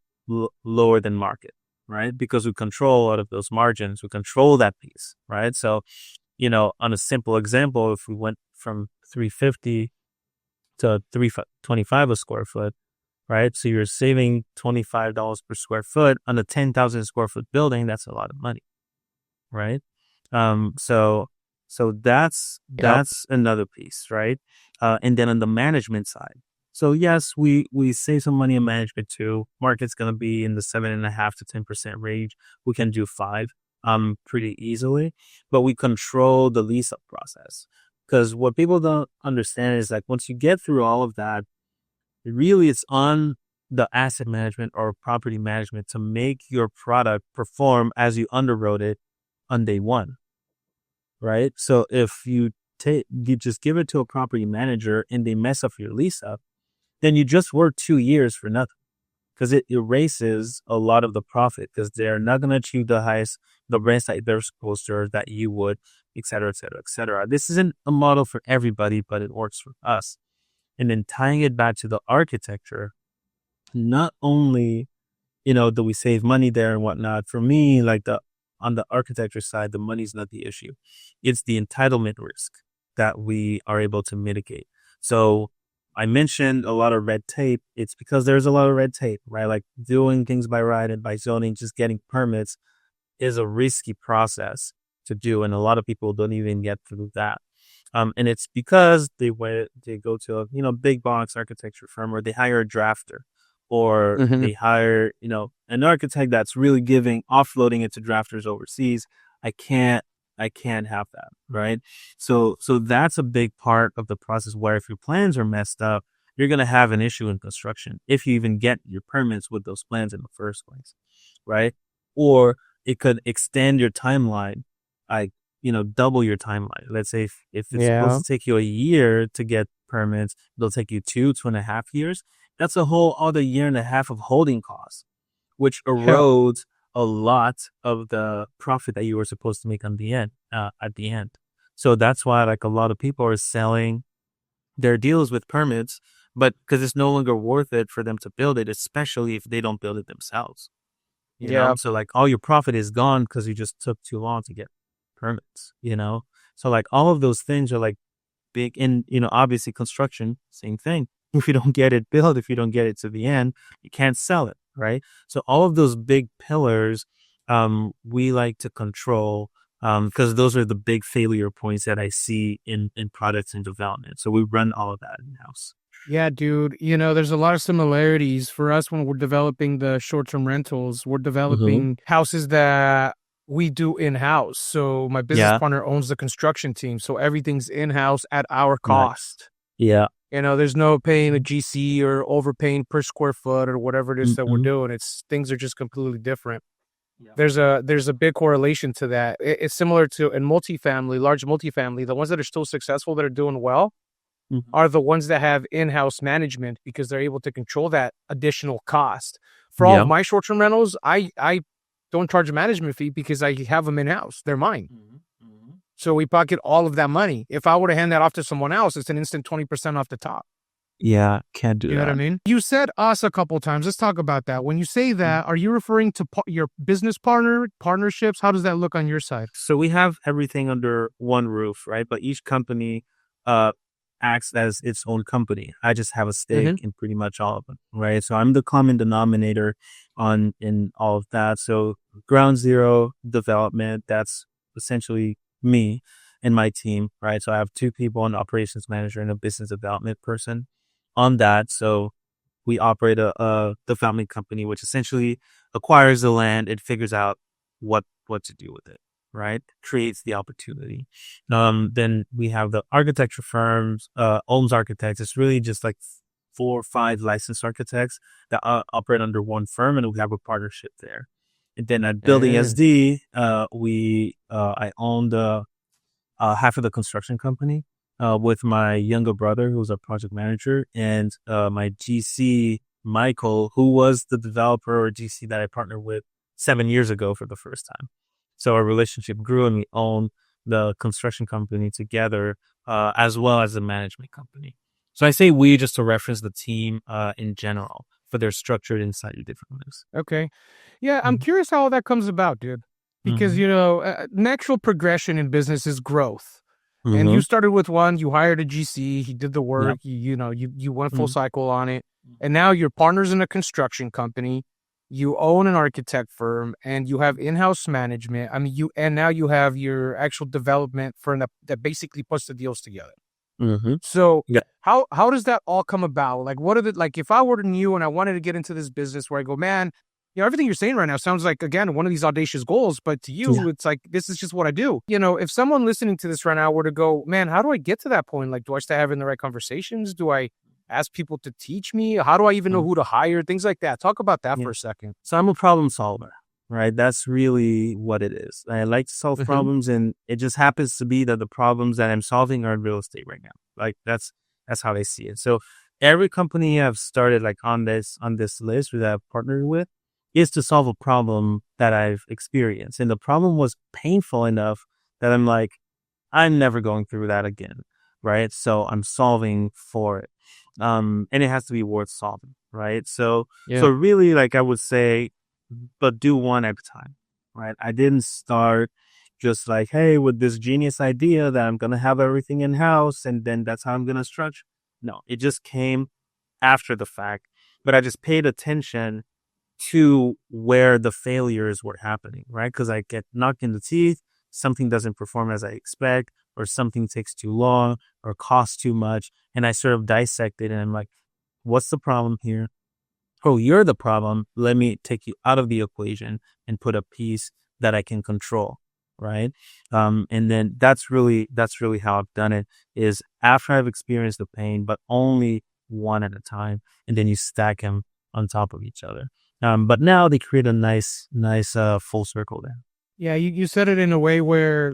lower than market, right? Because we control a lot of those margins. We control that piece, right? So, on a simple example, if we went from 350 to 325 a square foot, right? So you're saving $25 per square foot on a 10,000 square foot building. That's a lot of money, right? So that's another piece, right? And then on the management side, so yes, we save some money in management too. Market's gonna be in the 7.5% to 10% range. We can do 5, pretty easily, but we control the lease up process. Because what people don't understand is like once you get through all of that, really it's on the asset management or property management to make your product perform as you underwrote it on day one, right? So if you just give it to a property manager and they mess up your lease up, then you just work 2 years for nothing, because it erases a lot of the profit, because they're not going to achieve the rents that they're supposed to, or that you would, et cetera, et cetera, et cetera. This isn't a model for everybody, but it works for us. And then tying it back to the architecture, not only, do we save money there and whatnot. For me, like on the architecture side, the money's not the issue. It's the entitlement risk that we are able to mitigate. So I mentioned a lot of red tape. It's because there's a lot of red tape, right? Like doing things by right and by zoning, just getting permits is a risky process to do. And a lot of people don't even get through that. And it's because they go to a, big box architecture firm, or they hire a drafter, or they hire, an architect that's really offloading it to drafters overseas. I can't have that, right? So that's a big part of the process, where if your plans are messed up, you're going to have an issue in construction if you even get your permits with those plans in the first place, right? Or it could extend your timeline, like, double your timeline. Let's say if it's supposed to take you a year to get permits, it'll take you 2.5 years. That's a whole other 1.5 years of holding costs, which erodes a lot of the profit that you were supposed to make at the end. So that's why like a lot of people are selling their deals with permits, but because it's no longer worth it for them to build it, especially if they don't build it themselves. You know? So like all your profit is gone because you just took too long to get permits, So like all of those things are like big. And, obviously construction, same thing. If you don't get it built, if you don't get it to the end, you can't sell it, right? So all of those big pillars, we like to control, because those are the big failure points that I see in products and development. So we run all of that in-house. Yeah, dude. There's a lot of similarities for us when we're developing the short-term rentals. We're developing houses that we do in-house. So my business partner owns the construction team. So everything's in-house at our cost. Yeah. There's no paying a GC or overpaying per square foot or whatever it is that we're doing. Things are just completely different. Yeah. There's a big correlation to that. It's similar to in multifamily, large multifamily, the ones that are still successful, that are doing well, are the ones that have in-house management, because they're able to control that additional cost. For all of my short-term rentals, I don't charge a management fee because I have them in-house. They're mine. So we pocket all of that money. If I were to hand that off to someone else, it's an instant 20% off the top. Yeah, can't do that. You know what I mean? You said us a couple of times. Let's talk about that. When you say that, are you referring to your business partnerships? How does that look on your side? So we have everything under one roof, right? But each company acts as its own company. I just have a stake in pretty much all of them, right? So I'm the common denominator in all of that. So ground zero development, that's essentially me and my team, right? So I have 2 people, an operations manager and a business development person on that. So we operate a development company, which essentially acquires the land and figures out what to do with it, right? Creates the opportunity. Then we have the architecture firms, Ohms Architects. It's really just like 4 or 5 licensed architects that operate under one firm, and we have a partnership there. And then at Building SD, I owned half of the construction company with my younger brother, who was a project manager, and my GC, Michael, who was the developer or GC that I partnered with 7 years ago for the first time. So our relationship grew and we owned the construction company together, as well as the management company. So I say we just to reference the team in general, but they're structured in slightly different ways. Okay. Yeah, I'm curious how all that comes about, dude. Because, natural progression in business is growth. And you started with one, you hired a GC, he did the work, you went full cycle on it. And now you're partners in a construction company, you own an architect firm, and you have in-house management. I mean, now you have your actual development firm that basically puts the deals together. So how does that all come about? Like, what are if I were you and I wanted to get into this business where I go, man, everything you're saying right now sounds like, again, one of these audacious goals, but to you, it's like, this is just what I do. If someone listening to this right now were to go, man, how do I get to that point? Like, do I start having the right conversations? Do I ask people to teach me? How do I even know who to hire? Things like that. Talk about that for a second. So I'm a problem solver, right? That's really what it is. I like to solve problems, and it just happens to be that the problems that I'm solving are in real estate right now. Like that's how I see it. So every company I've started on this list that I've partnered with is to solve a problem that I've experienced. And the problem was painful enough that I'm like, I'm never going through that again. Right. So I'm solving for it. And it has to be worth solving. Right. So really, I would say, but do one at a time. Right. I didn't start just hey, with this genius idea that I'm going to have everything in house and then that's how I'm going to structure. No, it just came after the fact, but I just paid attention to where the failures were happening, right? Because I get knocked in the teeth, something doesn't perform as I expect, or something takes too long, or costs too much. And I sort of dissect it and I'm like, what's the problem here? Oh, you're the problem. Let me take you out of the equation and put a piece that I can control, right? And then that's really how I've done it, is after I've experienced the pain, but only one at a time, and then you stack them on top of each other. But now they create a nice full circle there. Yeah, you said it in a way where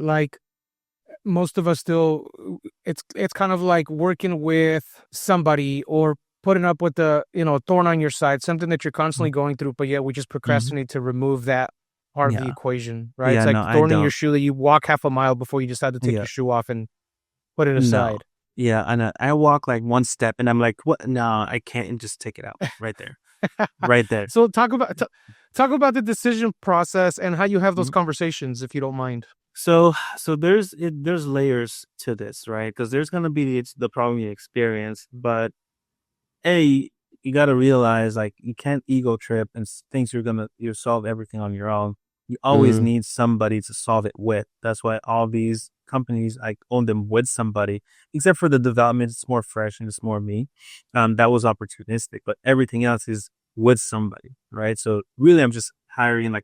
most of us still, it's kind of like working with somebody or putting up with the thorn on your side, something that you're constantly going through, but yet we just procrastinate to remove that part of the equation, right? Yeah, it's like thorn in your shoe that you walk half a mile before you decide to take your shoe off and put it aside. No. Yeah, and I walk one step and I'm like, what? No, I can't, and just take it out right there. Right there. So talk about the decision process and how you have those conversations, if you don't mind. So there's layers to this, right? Because there's gonna be the problem you experience, but you got to realize you can't ego trip and think you solve everything on your own. You always need somebody to solve it with. That's why all these companies, I own them with somebody, except for the development. It's more fresh and it's more me. That was opportunistic, but everything else is with somebody, right? So really, I'm just hiring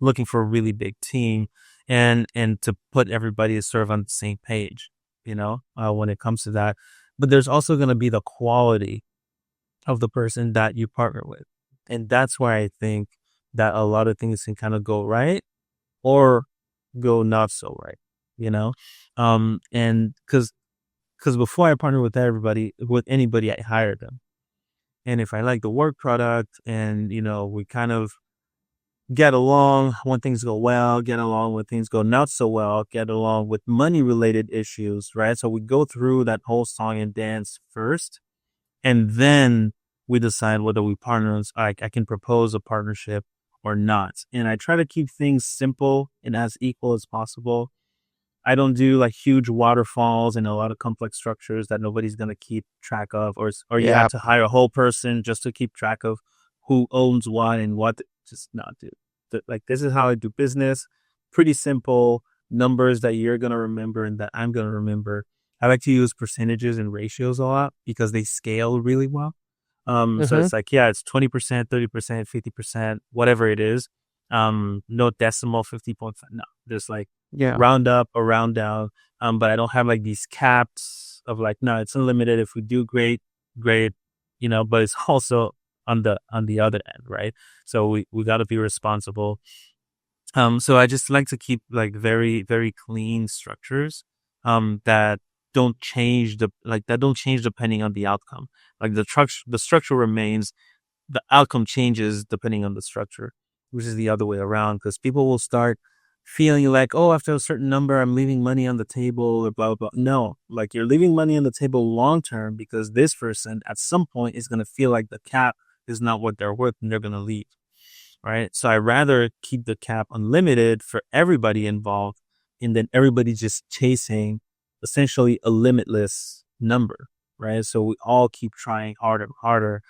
looking for a really big team and to put everybody sort of on the same page, when it comes to that. But there's also going to be the quality of the person that you partner with. And that's why I think that a lot of things can kind of go right or go not so right, and because before I partner with anybody, I hire them. And if I like the work product and, we kind of get along when things go well, get along when things go not so well, get along with money related issues, right? So we go through that whole song and dance first, and then we decide whether we partner. I can propose a partnership or not. And I try to keep things simple and as equal as possible. I don't do huge waterfalls and a lot of complex structures that nobody's going to keep track of, or you have to hire a whole person just to keep track of who owns what and what. Just not do. This is how I do business. Pretty simple numbers that you're going to remember and that I'm going to remember. I like to use percentages and ratios a lot because they scale really well. So it's it's 20%, 30%, 50%, whatever it is. No decimal, 50.5. No, just round up or round down. But I don't have these caps of no, it's unlimited. If we do great, but it's also on the other end, right? So we got to be responsible. So I just like to keep like very, very clean structures, that don't change depending on the outcome. Like the structure remains, the outcome changes depending on the structure, which is the other way around, because people will start feeling like, oh, after a certain number, I'm leaving money on the table or blah, blah, blah. No, like you're leaving money on the table long term because this person at some point is going to feel like the cap is not what they're worth and they're going to leave. Right. So I rather keep the cap unlimited for everybody involved, and then everybody just chasing essentially a limitless number. Right. So we all keep trying harder and harder,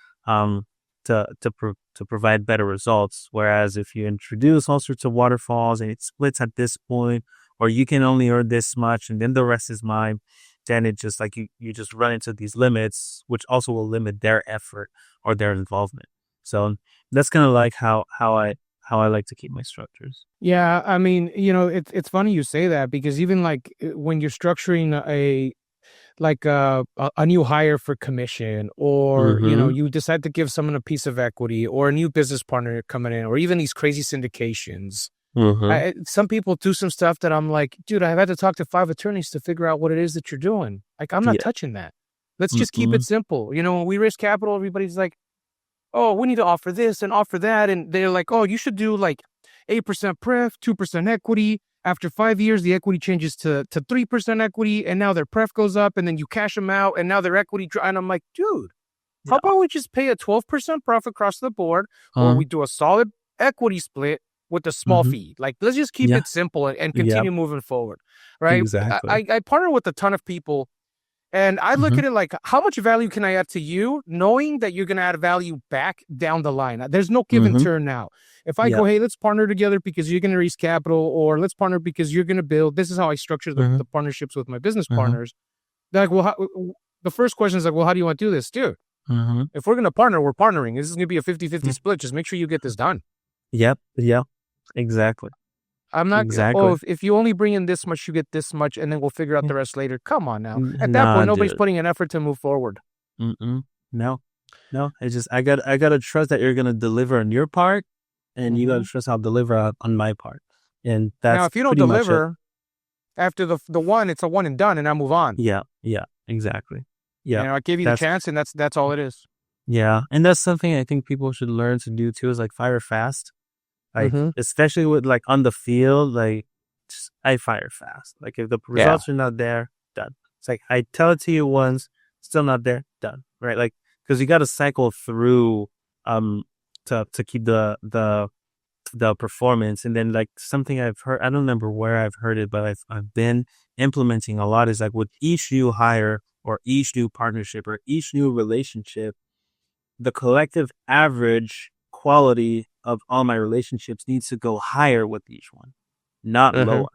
to provide better results. Whereas if you introduce all sorts of waterfalls and it splits at this point, or you can only earn this much and then the rest is mine, then it just like you just run into these limits, which also will limit their effort or their involvement. So that's kind of like how I like to keep my structures. Yeah, I mean, it's funny you say that, because even like when you're structuring a new hire for commission, or you decide to give someone a piece of equity, or a new business partner coming in, or even these crazy syndications. Some people do some stuff that I'm like, dude, I've had to talk to 5 attorneys to figure out what it is that you're doing. Like, I'm not touching that. Let's just keep it simple. When we raise capital, everybody's like, oh, we need to offer this and offer that. And they're like, oh, you should do like 8% pref, 2% equity. After 5 years, the equity changes to 3% equity. And now their pref goes up, and then you cash them out. And now their equity. And I'm like, dude, how about we just pay a 12% profit across the board, or we do a solid equity split with a small fee? Like, let's just keep it simple and continue moving forward. Right. Exactly. I partner with a ton of people. And I look at it like, how much value can I add to you, knowing that you're going to add value back down the line? There's no give and turn now. If I go, hey, let's partner together because you're going to raise capital, or let's partner because you're going to build. This is how I structure the partnerships with my business partners. They're like, well, the first question is like, well, how do you want to do this, dude? If we're going to partner, we're partnering. This is going to be a 50-50 split. Just make sure you get this done. Yep. Exactly. I'm not, if you only bring in this much, you get this much, and then we'll figure out the rest later. Come on now. At that point, nobody's putting an effort to move forward. No. It's just, I got to trust that you're going to deliver on your part, and you got to trust I'll deliver on my part. And that's now, if you don't deliver after the one, it's a one and done, and I move on. Yeah, exactly. Yeah. I gave you the chance, and that's all it is. Yeah. And that's something I think people should learn to do too, is like fire fast. Like, especially with like on the field, like I fire fast. Like if the results are not there, done. It's like, I tell it to you once, still not there, done. Right. Like, cause you got to cycle through, to keep the performance. And then like something I've heard, I don't remember where I've heard it, but I've been implementing a lot, is like with each new hire or each new partnership or each new relationship, the collective average quality of all my relationships needs to go higher with each one, not lower.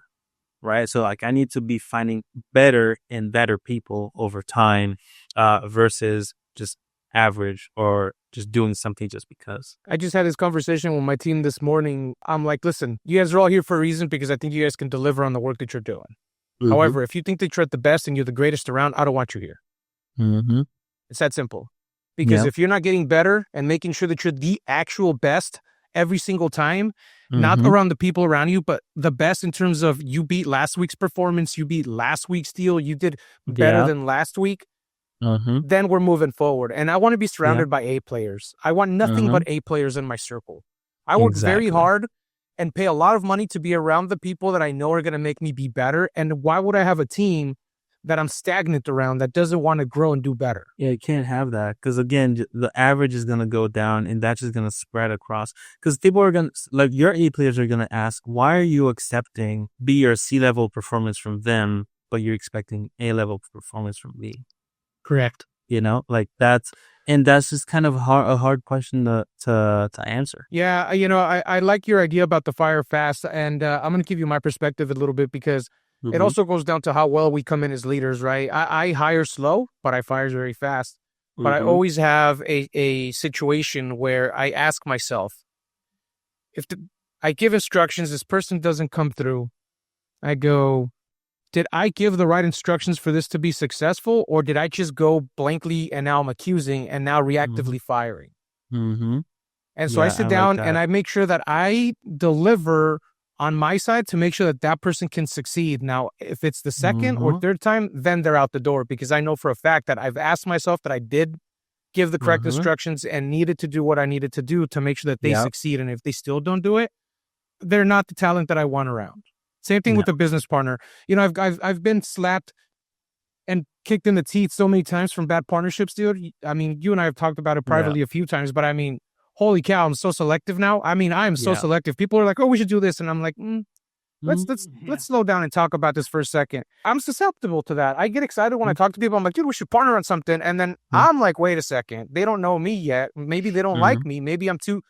Right. So like I need to be finding better and better people over time, versus just average or just doing something just because. I just had this conversation with my team this morning. I'm like, listen, you guys are all here for a reason, because I think you guys can deliver on the work that you're doing. However, if you think that you're at the best and you're the greatest around, I don't want you here. It's that simple. Because if you're not getting better and making sure that you're the actual best every single time, not around the people around you, but the best in terms of you beat last week's performance, you beat last week's deal, you did better than last week, then we're moving forward. And I want to be surrounded by A players. I want nothing but A players in my circle. I work very hard and pay a lot of money to be around the people that I know are going to make me be better. And why would I have a team that I'm stagnant around that doesn't want to grow and do better? Yeah, you can't have that, because again, the average is going to go down, and that's just going to spread across, because people are going to, like your A players are going to ask, why are you accepting B or C level performance from them, but you're expecting A level performance from me? Correct. Like that's just kind of a hard question to answer. Yeah. I like your idea about the fire fast, and I'm going to give you my perspective a little bit, because it also goes down to how well we come in as leaders, right? I hire slow, but I fire very fast. But I always have a situation where I ask myself, I give instructions, this person doesn't come through, I go, did I give the right instructions for this to be successful, or did I just go blankly and now I'm accusing and now reactively firing? Mm-hmm. And so I sit I like down and that. I make sure that I deliver on my side to make sure that that person can succeed. Now, if it's the second or Mm-hmm. third time, then they're out the door, because I know for a fact that I've asked myself that I did give the correct Mm-hmm. instructions and needed to do what I needed to do to make sure that they Yep. succeed. And if they still don't do it, they're not the talent that I want around. Same thing No. with a business partner. You know, I've been slapped and kicked in the teeth so many times from bad partnerships, dude. I mean, you and I have talked about it Yeah. privately a few times, but I mean, holy cow, I'm so selective now. I mean, I am so Yeah. selective. People are like, "Oh, we should do this," and I'm like, let's Yeah. let's slow down and talk about this for a second. I'm susceptible to that. I get excited when I talk to people. I'm like, dude, we should partner on something, and then I'm like, wait a second, they don't know me yet. Maybe they don't Mm-hmm. like me. Maybe I'm too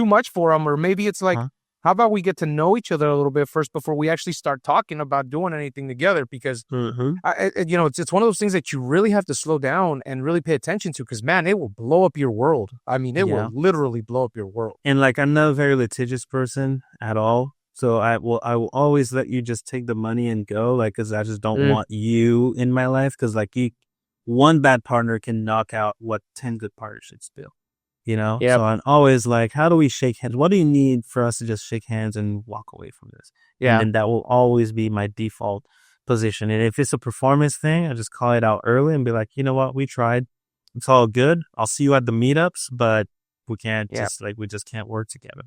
much for them, or maybe it's like, how about we get to know each other a little bit first before we actually start talking about doing anything together? Because Mm-hmm. you know, it's one of those things that you really have to slow down and really pay attention to, because man, it will blow up your world. I mean, it Yeah. will literally blow up your world. And like, I'm not a very litigious person at all. So I will always let you just take the money and go, like, because I just don't want you in my life. Because like, one bad partner can knock out what 10 good partnerships build. You know, Yep. so I'm always like, how do we shake hands? What do you need for us to just shake hands and walk away from this? Yeah. And then that will always be my default position. And if it's a performance thing, I just call it out early and be like, you know what, we tried. It's all good. I'll see you at the meetups, but we can't we just can't work together.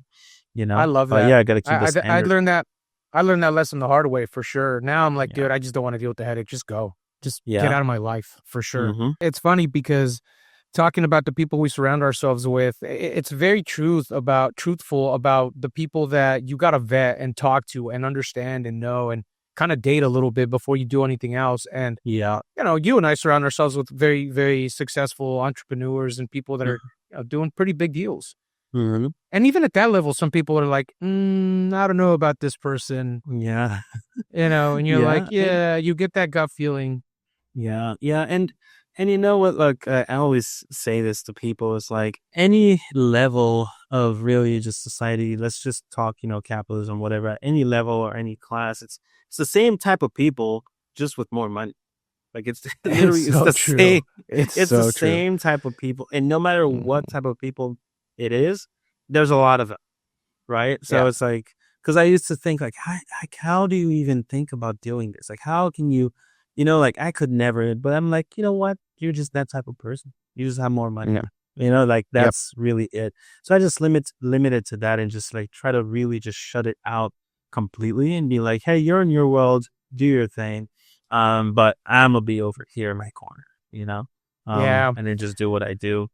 You know, I love but that. yeah, I got to keep the I standard. learned that. I learned that lesson the hard way, for sure. Now I'm like, Yeah. dude, I just don't want to deal with the headache. Just go. Just Yeah. get out of my life, for sure. Mhm. It's funny because talking about the people we surround ourselves with, it's very truthful about the people that you got to vet and talk to and understand and know and kind of date a little bit before you do anything else. And, Yeah. you know, you and I surround ourselves with very, very successful entrepreneurs and people that are doing pretty big deals. Mhm. And even at that level, some people are like, I don't know about this person, Yeah. you know, and you're like, Yeah. yeah, you get that gut feeling. Yeah, yeah, and you know what? Like, I always say this to people: is like, any level of really just society. Let's just talk, you know, capitalism, whatever. At any level or any class, it's the same type of people, just with more money. Like, it's literally so the true. same. It's It's so the true. same type of people, and no matter what type of people it is, there's a lot of them, right? So Yeah. it's like, because I used to think like, how do you even think about doing this? Like, how can you? You know, like, I could never, but I'm like, you know what? You're just that type of person. You just have more money. Yeah. You know, like, Yep. that's really it. So I just limit it to that and just like try to really just shut it out completely and be like, hey, you're in your world, do your thing. But I'm gonna be over here in my corner, you know? Yeah. And then just do what I do.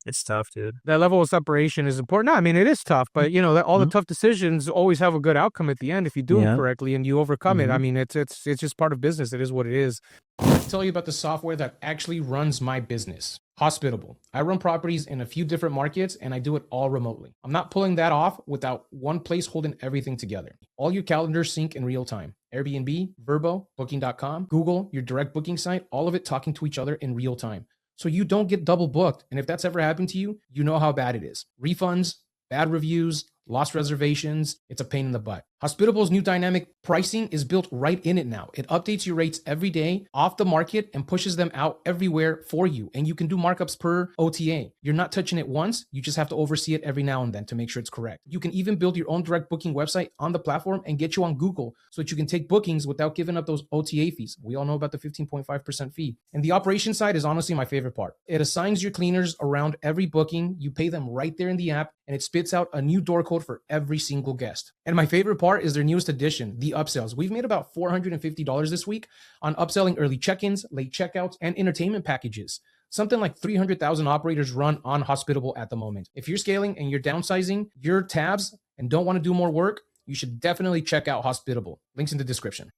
It's tough, dude. That level of separation is important. No, I mean, it is tough, but you know, that all the Mhm. tough decisions always have a good outcome at the end if you do them Yeah. correctly and you overcome it. I Mhm. mean, it's just part of business. It is what it is. I'll tell you about the software that actually runs my business. Hospitable. I run properties in a few different markets and I do it all remotely. I'm not pulling that off without one place holding everything together. All your calendars sync in real time. Airbnb, Vrbo, Booking.com, Google, your direct booking site, all of it talking to each other in real time. So you don't get double booked. And if that's ever happened to you, you know how bad it is. Refunds, bad reviews, lost reservations, it's a pain in the butt. Hospitable's new dynamic pricing is built right in it now. It updates your rates every day off the market and pushes them out everywhere for you. And you can do markups per OTA. You're not touching it once, you just have to oversee it every now and then to make sure it's correct. You can even build your own direct booking website on the platform and get you on Google so that you can take bookings without giving up those OTA fees. We all know about the 15.5% fee. And the operation side is honestly my favorite part. It assigns your cleaners around every booking. You pay them right there in the app and it spits out a new door code for every single guest. And my favorite part is their newest addition, the upsells. We've made about $450 this week on upselling early check-ins, late checkouts, and entertainment packages. Something like 300,000 operators run on Hospitable at the moment. If you're scaling and you're downsizing your tabs and don't want to do more work, you should definitely check out Hospitable. Links in the description.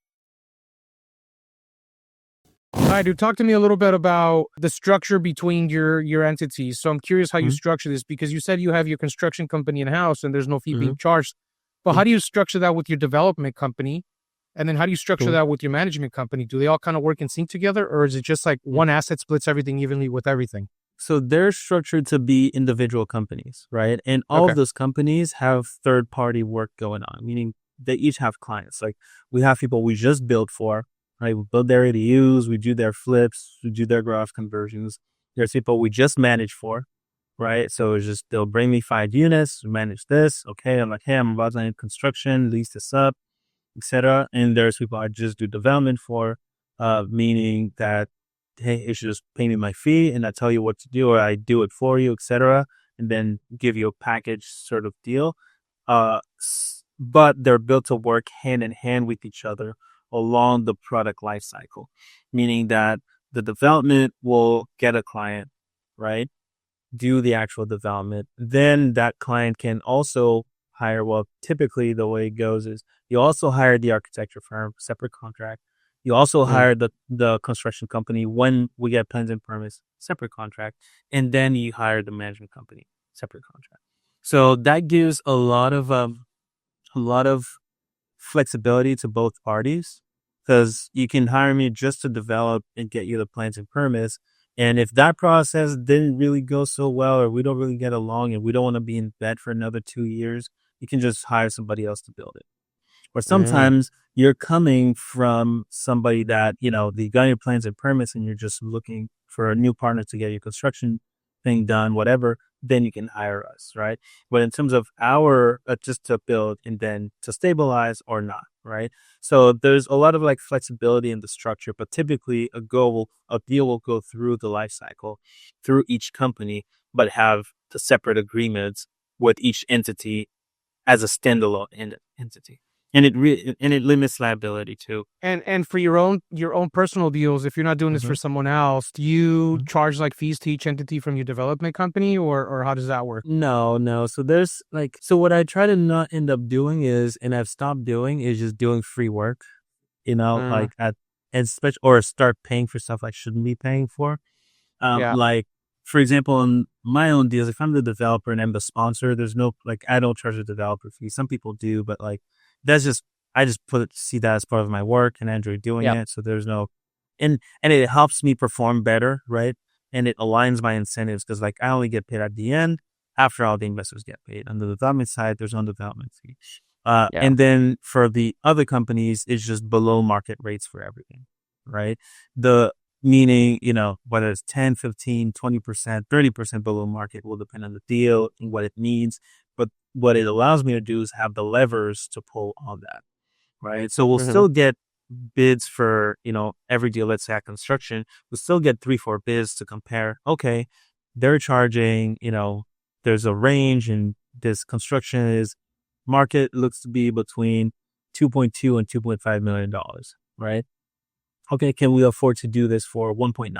All right, dude, talk to me a little bit about the structure between your entities. So I'm curious how you structure this, because you said you have your construction company in-house and there's no fee being charged. But how do you structure that with your development company? And then how do you structure that with your management company? Do they all kind of work in sync together, or is it just like one asset splits everything evenly with everything? So they're structured to be individual companies, right? And all of those companies have third-party work going on, meaning they each have clients. Like, we have people we just build for, right? We build their ADUs, we do their flips, we do their garage conversions. There's people we just manage for, right? So it's just, they'll bring me 5 units, manage this. Okay. I'm like, hey, I'm about to end construction, lease this up, etc. And there's people I just do development for, meaning that, hey, you should just pay me my fee and I tell you what to do, or I do it for you, etc. And then give you a package sort of deal. But they're built to work hand in hand with each other along the product life cycle, meaning that the development will get a client, right? Do the actual development. Then that client can also hire, well, typically the way it goes is you also hire the architecture firm, separate contract. You also hire the construction company when we get plans and permits, separate contract. And then you hire the management company, separate contract. So that gives a lot of flexibility to both parties, because you can hire me just to develop and get you the plans and permits. And if that process didn't really go so well, or we don't really get along and we don't want to be in bed for another 2 years, you can just hire somebody else to build it. Or sometimes you're coming from somebody that, you got your plans and permits and you're just looking for a new partner to get your construction thing done, whatever, then you can hire us, right? But in terms of our, just to build and then to stabilize or not, right? So there's a lot of like flexibility in the structure, but typically a deal will go through the life cycle, through each company, but have the separate agreements with each entity as a standalone entity. And it limits liability too. And for your own personal deals, if you're not doing this for someone else, do you charge like fees to each entity from your development company, or how does that work? No. So there's so what I try to not end up doing is, and I've stopped doing, is just doing free work, or start paying for stuff I shouldn't be paying for. Like, for example, in my own deals, if I'm the developer and I'm the sponsor, there's no, I don't charge a developer fee. Some people do, but that's just, I just see that as part of my work and I enjoy doing it. So there's no, and it helps me perform better, right? And it aligns my incentives, because I only get paid at the end after all the investors get paid. On the development side, there's no development fee. And then for the other companies, it's just below market rates for everything, right? Meaning, whether it's 10, 15, 20%, 30% below market will depend on the deal and what it needs. But what it allows me to do is have the levers to pull on that, right? So we'll still get bids for, every deal. Let's say at construction, we'll still get 3-4 bids to compare. Okay, they're charging, there's a range, and this construction is market looks to be between $2.2 and $2.5 million, right? Okay, can we afford to do this for 1.9?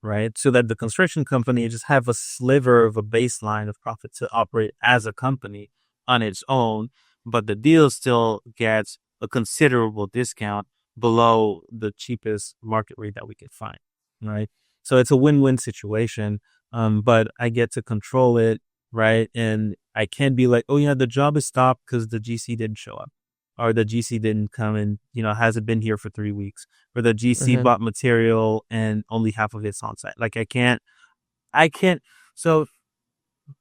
Right? So that the construction company just have a sliver of a baseline of profit to operate as a company on its own, but the deal still gets a considerable discount below the cheapest market rate that we could find, right? So it's a win-win situation, but I get to control it, right? And I can't be like, oh yeah, the job is stopped because the GC didn't show up, or the GC didn't come and, hasn't been here for 3 weeks, or the GC bought material and only half of it's on site. I can't. So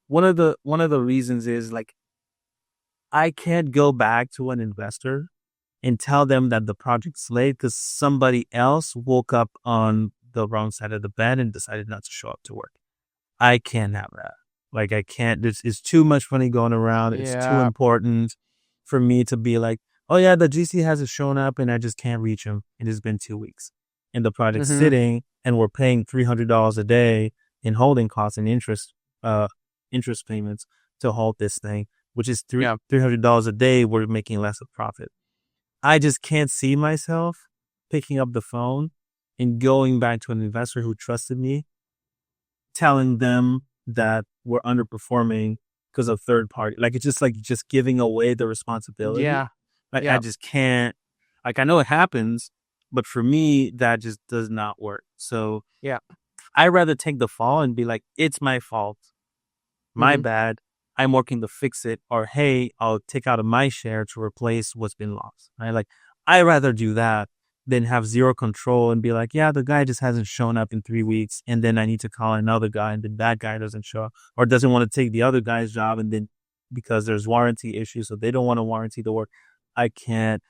one of the reasons is I can't go back to an investor and tell them that the project's late because somebody else woke up on the wrong side of the bed and decided not to show up to work. I can't have that. I can't, it's too much money going around. It's too important for me to be like, oh yeah, the GC hasn't shown up and I just can't reach him. It has been 2 weeks and the project's sitting and we're paying $300 a day in holding costs and interest payments to hold this thing, which is $300 a day. We're making less of profit. I just can't see myself picking up the phone and going back to an investor who trusted me, telling them that we're underperforming because of third party. It's just giving away the responsibility. I just can't. I know it happens, but for me, that just does not work. So I rather take the fall and be like, it's my fault, my bad. I'm working to fix it, or hey, I'll take out of my share to replace what's been lost. Right? I rather do that than have zero control and be like, yeah, the guy just hasn't shown up in 3 weeks, and then I need to call another guy, and then that guy doesn't show up or doesn't want to take the other guy's job, and then because there's warranty issues, so they don't want to warranty the work. I can't.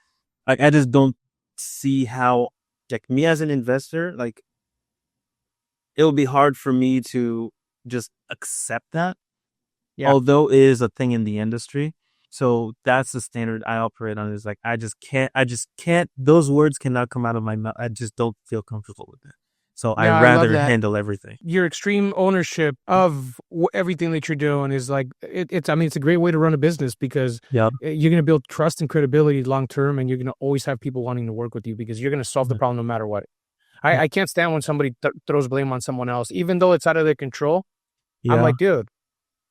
I just don't see how. Me as an investor, it would be hard for me to just accept that. Yeah. Although it is a thing in the industry. So that's the standard I operate on, is like, I just can't, those words cannot come out of my mouth. I just don't feel comfortable with it. So I No, I love rather that. handle everything. Your extreme ownership of everything that you're doing is like, it's a great way to run a business, because Yep. you're going to build trust and credibility long term, and you're going to always have people wanting to work with you because you're going to solve the problem no matter what. I can't stand when somebody throws blame on someone else, even though it's out of their control. I'm like, dude,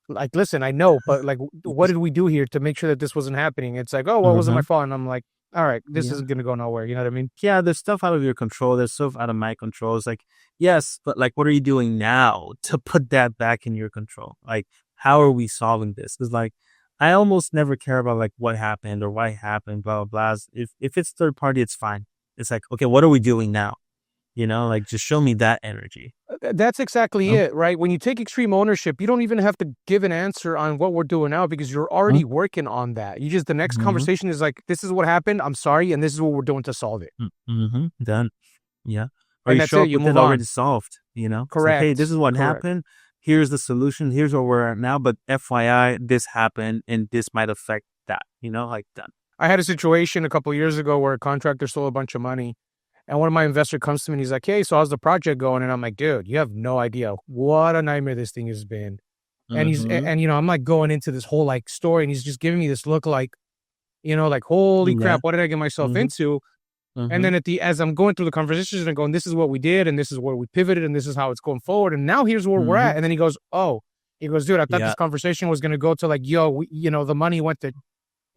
like, listen, I know, but like, what did we do here to make sure that this wasn't happening? It's like, oh, well, it wasn't my fault. And I'm like, all right, this isn't going to go nowhere. You know what I mean? Yeah, there's stuff out of your control. There's stuff out of my control. It's like, yes, but like, what are you doing now to put that back in your control? Like, how are we solving this? Because like, I almost never care about like what happened or why it happened, blah, blah, blah. If it's third party, it's fine. It's like, okay, what are we doing now? You know, like, just show me that energy. That's exactly it, right? When you take extreme ownership, you don't even have to give an answer on what we're doing now, because you're already working on that. You just, the next conversation is like, this is what happened, I'm sorry, and this is what we're doing to solve it. Done. Yeah. Or And you that's show it, up you with move it on. already solved, you know? It's like, Correct. hey, this is what Correct. happened. Here's the solution. Here's where we're at now. But FYI, this happened and this might affect that, you know, like done. I had a situation a couple of years ago where a contractor stole a bunch of money. And one of my investors comes to me and he's like, hey, so how's the project going? And I'm like, dude, you have no idea what a nightmare this thing has been. And he's, and you know, I'm like going into this whole like story, and he's just giving me this look like, you know, like, holy crap, what did I get myself into? And then as I'm going through the conversations and going, this is what we did, and this is where we pivoted, and this is how it's going forward, and now here's where we're at. And then he goes, dude, I thought this conversation was going to go to like, yo, you know, the money went to,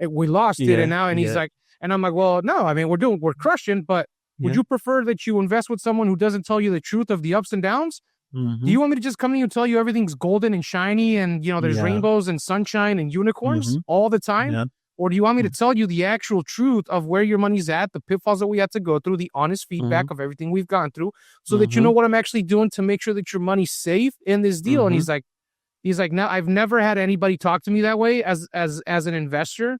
we lost it. And now, and he's like, and I'm like, well, no, I mean, we're crushing, but would you prefer that you invest with someone who doesn't tell you the truth of the ups and downs? Do you want me to just come to you and tell you everything's golden and shiny and, you know, there's rainbows and sunshine and unicorns all the time? Or do you want me to tell you the actual truth of where your money's at, the pitfalls that we had to go through, the honest feedback of everything we've gone through, so that you know what I'm actually doing to make sure that your money's safe in this deal? And he's like, now I've never had anybody talk to me that way as an investor.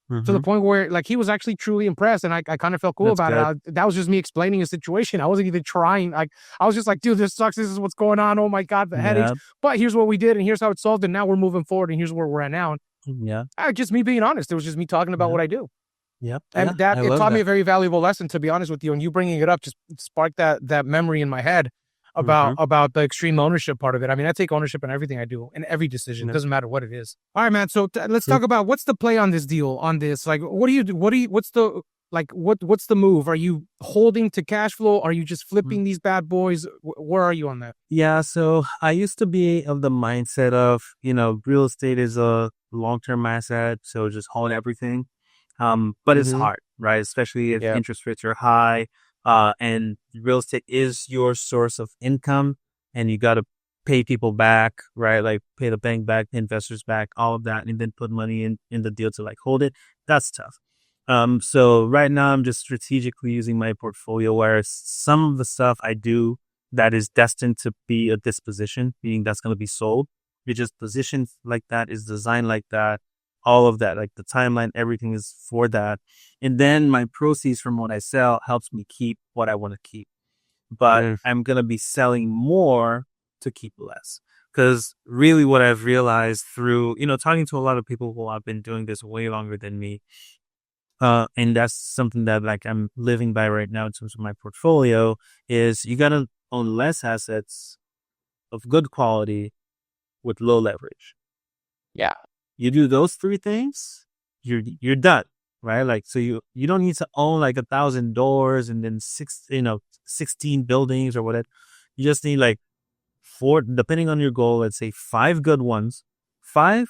To the point where like he was actually truly impressed, and I kind of felt cool about it. That was just me explaining a situation. I wasn't even trying. Like, I was just like, dude, this sucks. This is what's going on. Oh my God, the headaches. But here's what we did, and here's how it's solved, and now we're moving forward, and here's where we're at now. Just me being honest. It was just me talking about what I do. And it taught me a very valuable lesson, to be honest with you. And you bringing it up just sparked that memory in my head about the extreme ownership part of it. I mean, I take ownership in everything I do, in every decision. It doesn't matter what it is. All right, man. So let's talk about what's the play on this deal, on this. Like, what's the move? Are you holding to cash flow? Are you just flipping these bad boys? Where are you on that? Yeah. So I used to be of the mindset of, you know, real estate is a long-term asset. So just hold everything. But it's hard, right? Especially if interest rates are high. And real estate is your source of income, and you got to pay people back, right? Like pay the bank back, investors back, all of that, and then put money in the deal to like hold it. That's tough. So right now I'm just strategically using my portfolio, where some of the stuff I do that is destined to be a disposition, meaning that's going to be sold. It's just positioned like that, is designed like that. All of that, like the timeline, everything is for that. And then my proceeds from what I sell helps me keep what I want to keep. But I'm going to be selling more to keep less. Because really what I've realized through, you know, talking to a lot of people who have been doing this way longer than me, and that's something that like I'm living by right now in terms of my portfolio, is you got to own less assets of good quality with low leverage. Yeah. You do those three things, you're done, right? Like, so you don't need to own like 1,000 doors and then 16 buildings or whatever. You just need like 4, depending on your goal, let's say 5 good ones, 5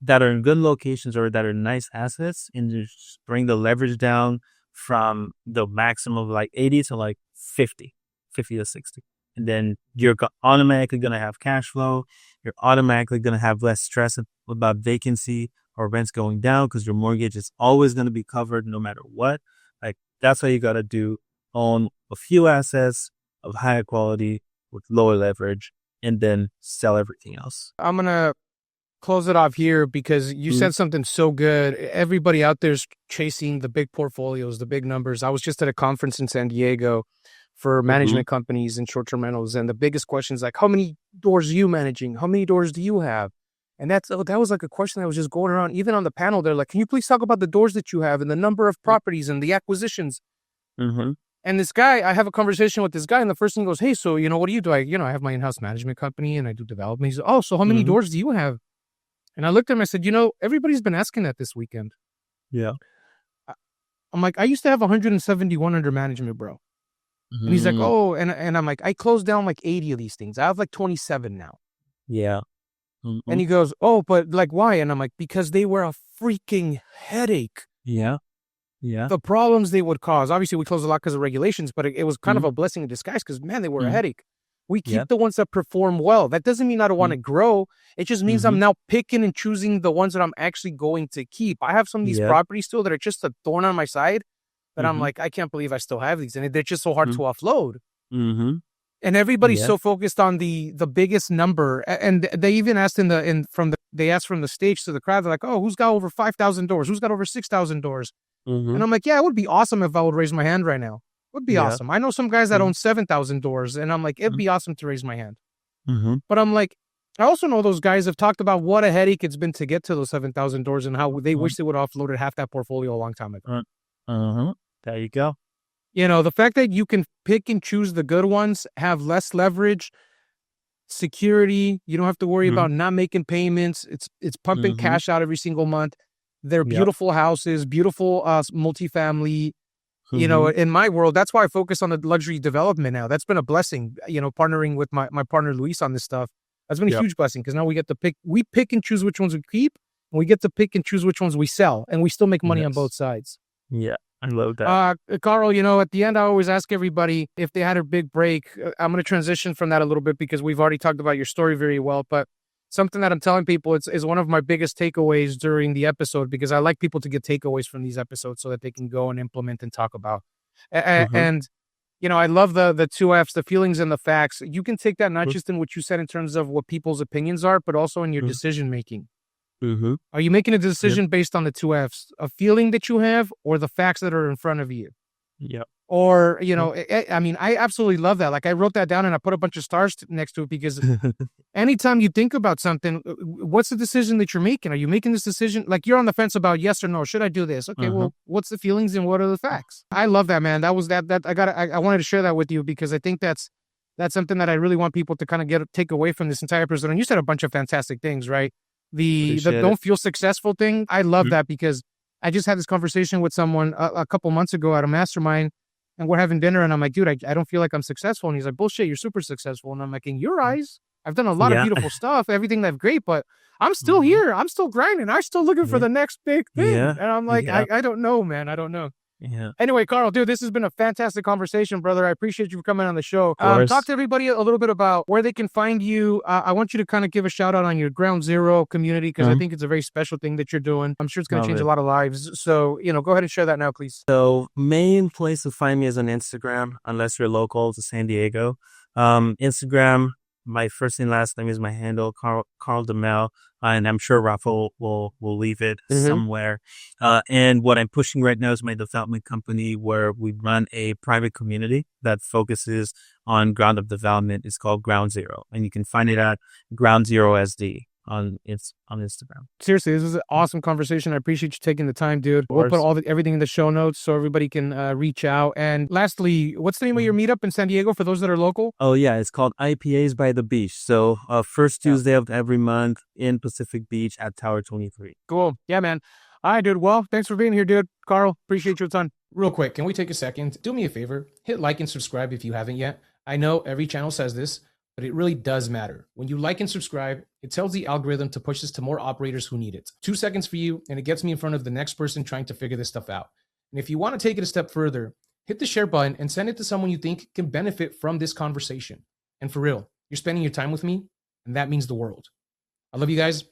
that are in good locations or that are nice assets, and just bring the leverage down from the maximum of like 80 to like 50 to 60. And then you're automatically going to have cash flow. You're automatically going to have less stress about vacancy or rents going down, because your mortgage is always going to be covered no matter what. Like, that's what you got to do. Own a few assets of higher quality with lower leverage, and then sell everything else. I'm going to close it off here, because you said something so good. Everybody out there's chasing the big portfolios, the big numbers. I was just at a conference in San Diego for management companies and short-term rentals. And the biggest question is like, how many doors are you managing? How many doors do you have? And that was like a question that was just going around. Even on the panel, they're like, can you please talk about the doors that you have and the number of properties and the acquisitions? And this guy, I have a conversation with this guy, and the first thing goes, hey, so, what do you do? I have my in-house management company and I do development. He said, oh, so how many doors do you have? And I looked at him, I said, everybody's been asking that this weekend. Yeah. I'm like, I used to have 171 under management, bro. And he's like, oh, and I'm like, I closed down like 80 of these things. I have like 27 now. Yeah. And he goes, oh, but like, why? And I'm like, because they were a freaking headache. Yeah. Yeah. The problems they would cause. Obviously, we closed a lot because of regulations, but it was kind of a blessing in disguise because, man, they were a headache. We keep the ones that perform well. That doesn't mean I don't want to grow. It just means I'm now picking and choosing the ones that I'm actually going to keep. I have some of these properties still that are just a thorn on my side that I'm like, I can't believe I still have these. And they're just so hard to offload. And everybody's so focused on the biggest number. And they even asked they asked from the stage to the crowd, they're like, oh, who's got over 5,000 doors? Who's got over 6,000 doors? And I'm like, yeah, it would be awesome if I would raise my hand right now. It would be awesome. I know some guys that own 7,000 doors, and I'm like, it'd be awesome to raise my hand. But I'm like, I also know those guys have talked about what a headache it's been to get to those 7,000 doors and how they wish they would have offloaded half that portfolio a long time ago. There you go. The fact that you can pick and choose the good ones, have less leverage, security, you don't have to worry about not making payments. It's pumping cash out every single month. They're beautiful houses, beautiful multifamily. In my world, that's why I focus on the luxury development now. That's been a blessing, partnering with my partner Luis on this stuff. That's been a huge blessing because now we get to pick and choose which ones we keep, and we get to pick and choose which ones we sell, and we still make money on both sides. Yeah, I love that. Carl, at the end, I always ask everybody if they had a big break. I'm going to transition from that a little bit because we've already talked about your story very well, but something that I'm telling people is one of my biggest takeaways during the episode because I like people to get takeaways from these episodes so that they can go and implement and talk about. And, I love the two F's, the feelings and the facts. You can take that not just in what you said in terms of what people's opinions are, but also in your decision making. Are you making a decision based on the two F's, a feeling that you have or the facts that are in front of you? Yeah. Or, I absolutely love that. Like I wrote that down and I put a bunch of stars next to it because anytime you think about something, what's the decision that you're making? Are you making this decision? Like you're on the fence about yes or no. Should I do this? Okay, well, what's the feelings and what are the facts? I love that, man. That was that I wanted to share that with you because I think that's something that I really want people to kind of take away from this entire episode. And you said a bunch of fantastic things, right? The don't feel successful thing. I love that because I just had this conversation with someone a couple months ago at a mastermind. And we're having dinner, and I'm like, dude, I don't feel like I'm successful. And he's like, bullshit, you're super successful. And I'm like, in your eyes, I've done a lot of beautiful stuff, everything that's great, but I'm still here. I'm still grinding. I'm still looking for the next big thing. And I'm like, I don't know, man. I don't know. Yeah. Anyway, Carl, dude, this has been a fantastic conversation, brother. I appreciate you for coming on the show. Talk to everybody a little bit about where they can find you. I want you to kind of give a shout out on your Ground Zero community because I think it's a very special thing that you're doing. I'm sure it's going to change a lot of lives. So, go ahead and share that now, please. So, main place to find me is on Instagram, unless you're local to San Diego. Instagram, my first and last name is my handle, Carl Dumesle. And I'm sure Rafa will leave it somewhere. And what I'm pushing right now is my development company where we run a private community that focuses on ground up development. It's called Ground Zero. And you can find it at Ground Zero SD on Instagram. Seriously, this was an awesome conversation. I appreciate you taking the time, dude. We'll put everything in the show notes so everybody can reach out. And lastly, what's the name of your meetup in San Diego for those that are local? Oh, yeah. It's called IPAs by the Beach. So first Tuesday of every month in Pacific Beach at Tower 23. Cool. Yeah, man. All right, dude. Well, thanks for being here, dude. Carl, appreciate your time. Real quick, can we take a second? Do me a favor. Hit like and subscribe if you haven't yet. I know every channel says this, but it really does matter. When you like and subscribe, it tells the algorithm to push this to more operators who need it. 2 seconds for you, and it gets me in front of the next person trying to figure this stuff out. And if you want to take it a step further, hit the share button and send it to someone you think can benefit from this conversation. And for real, you're spending your time with me, and that means the world. I love you guys.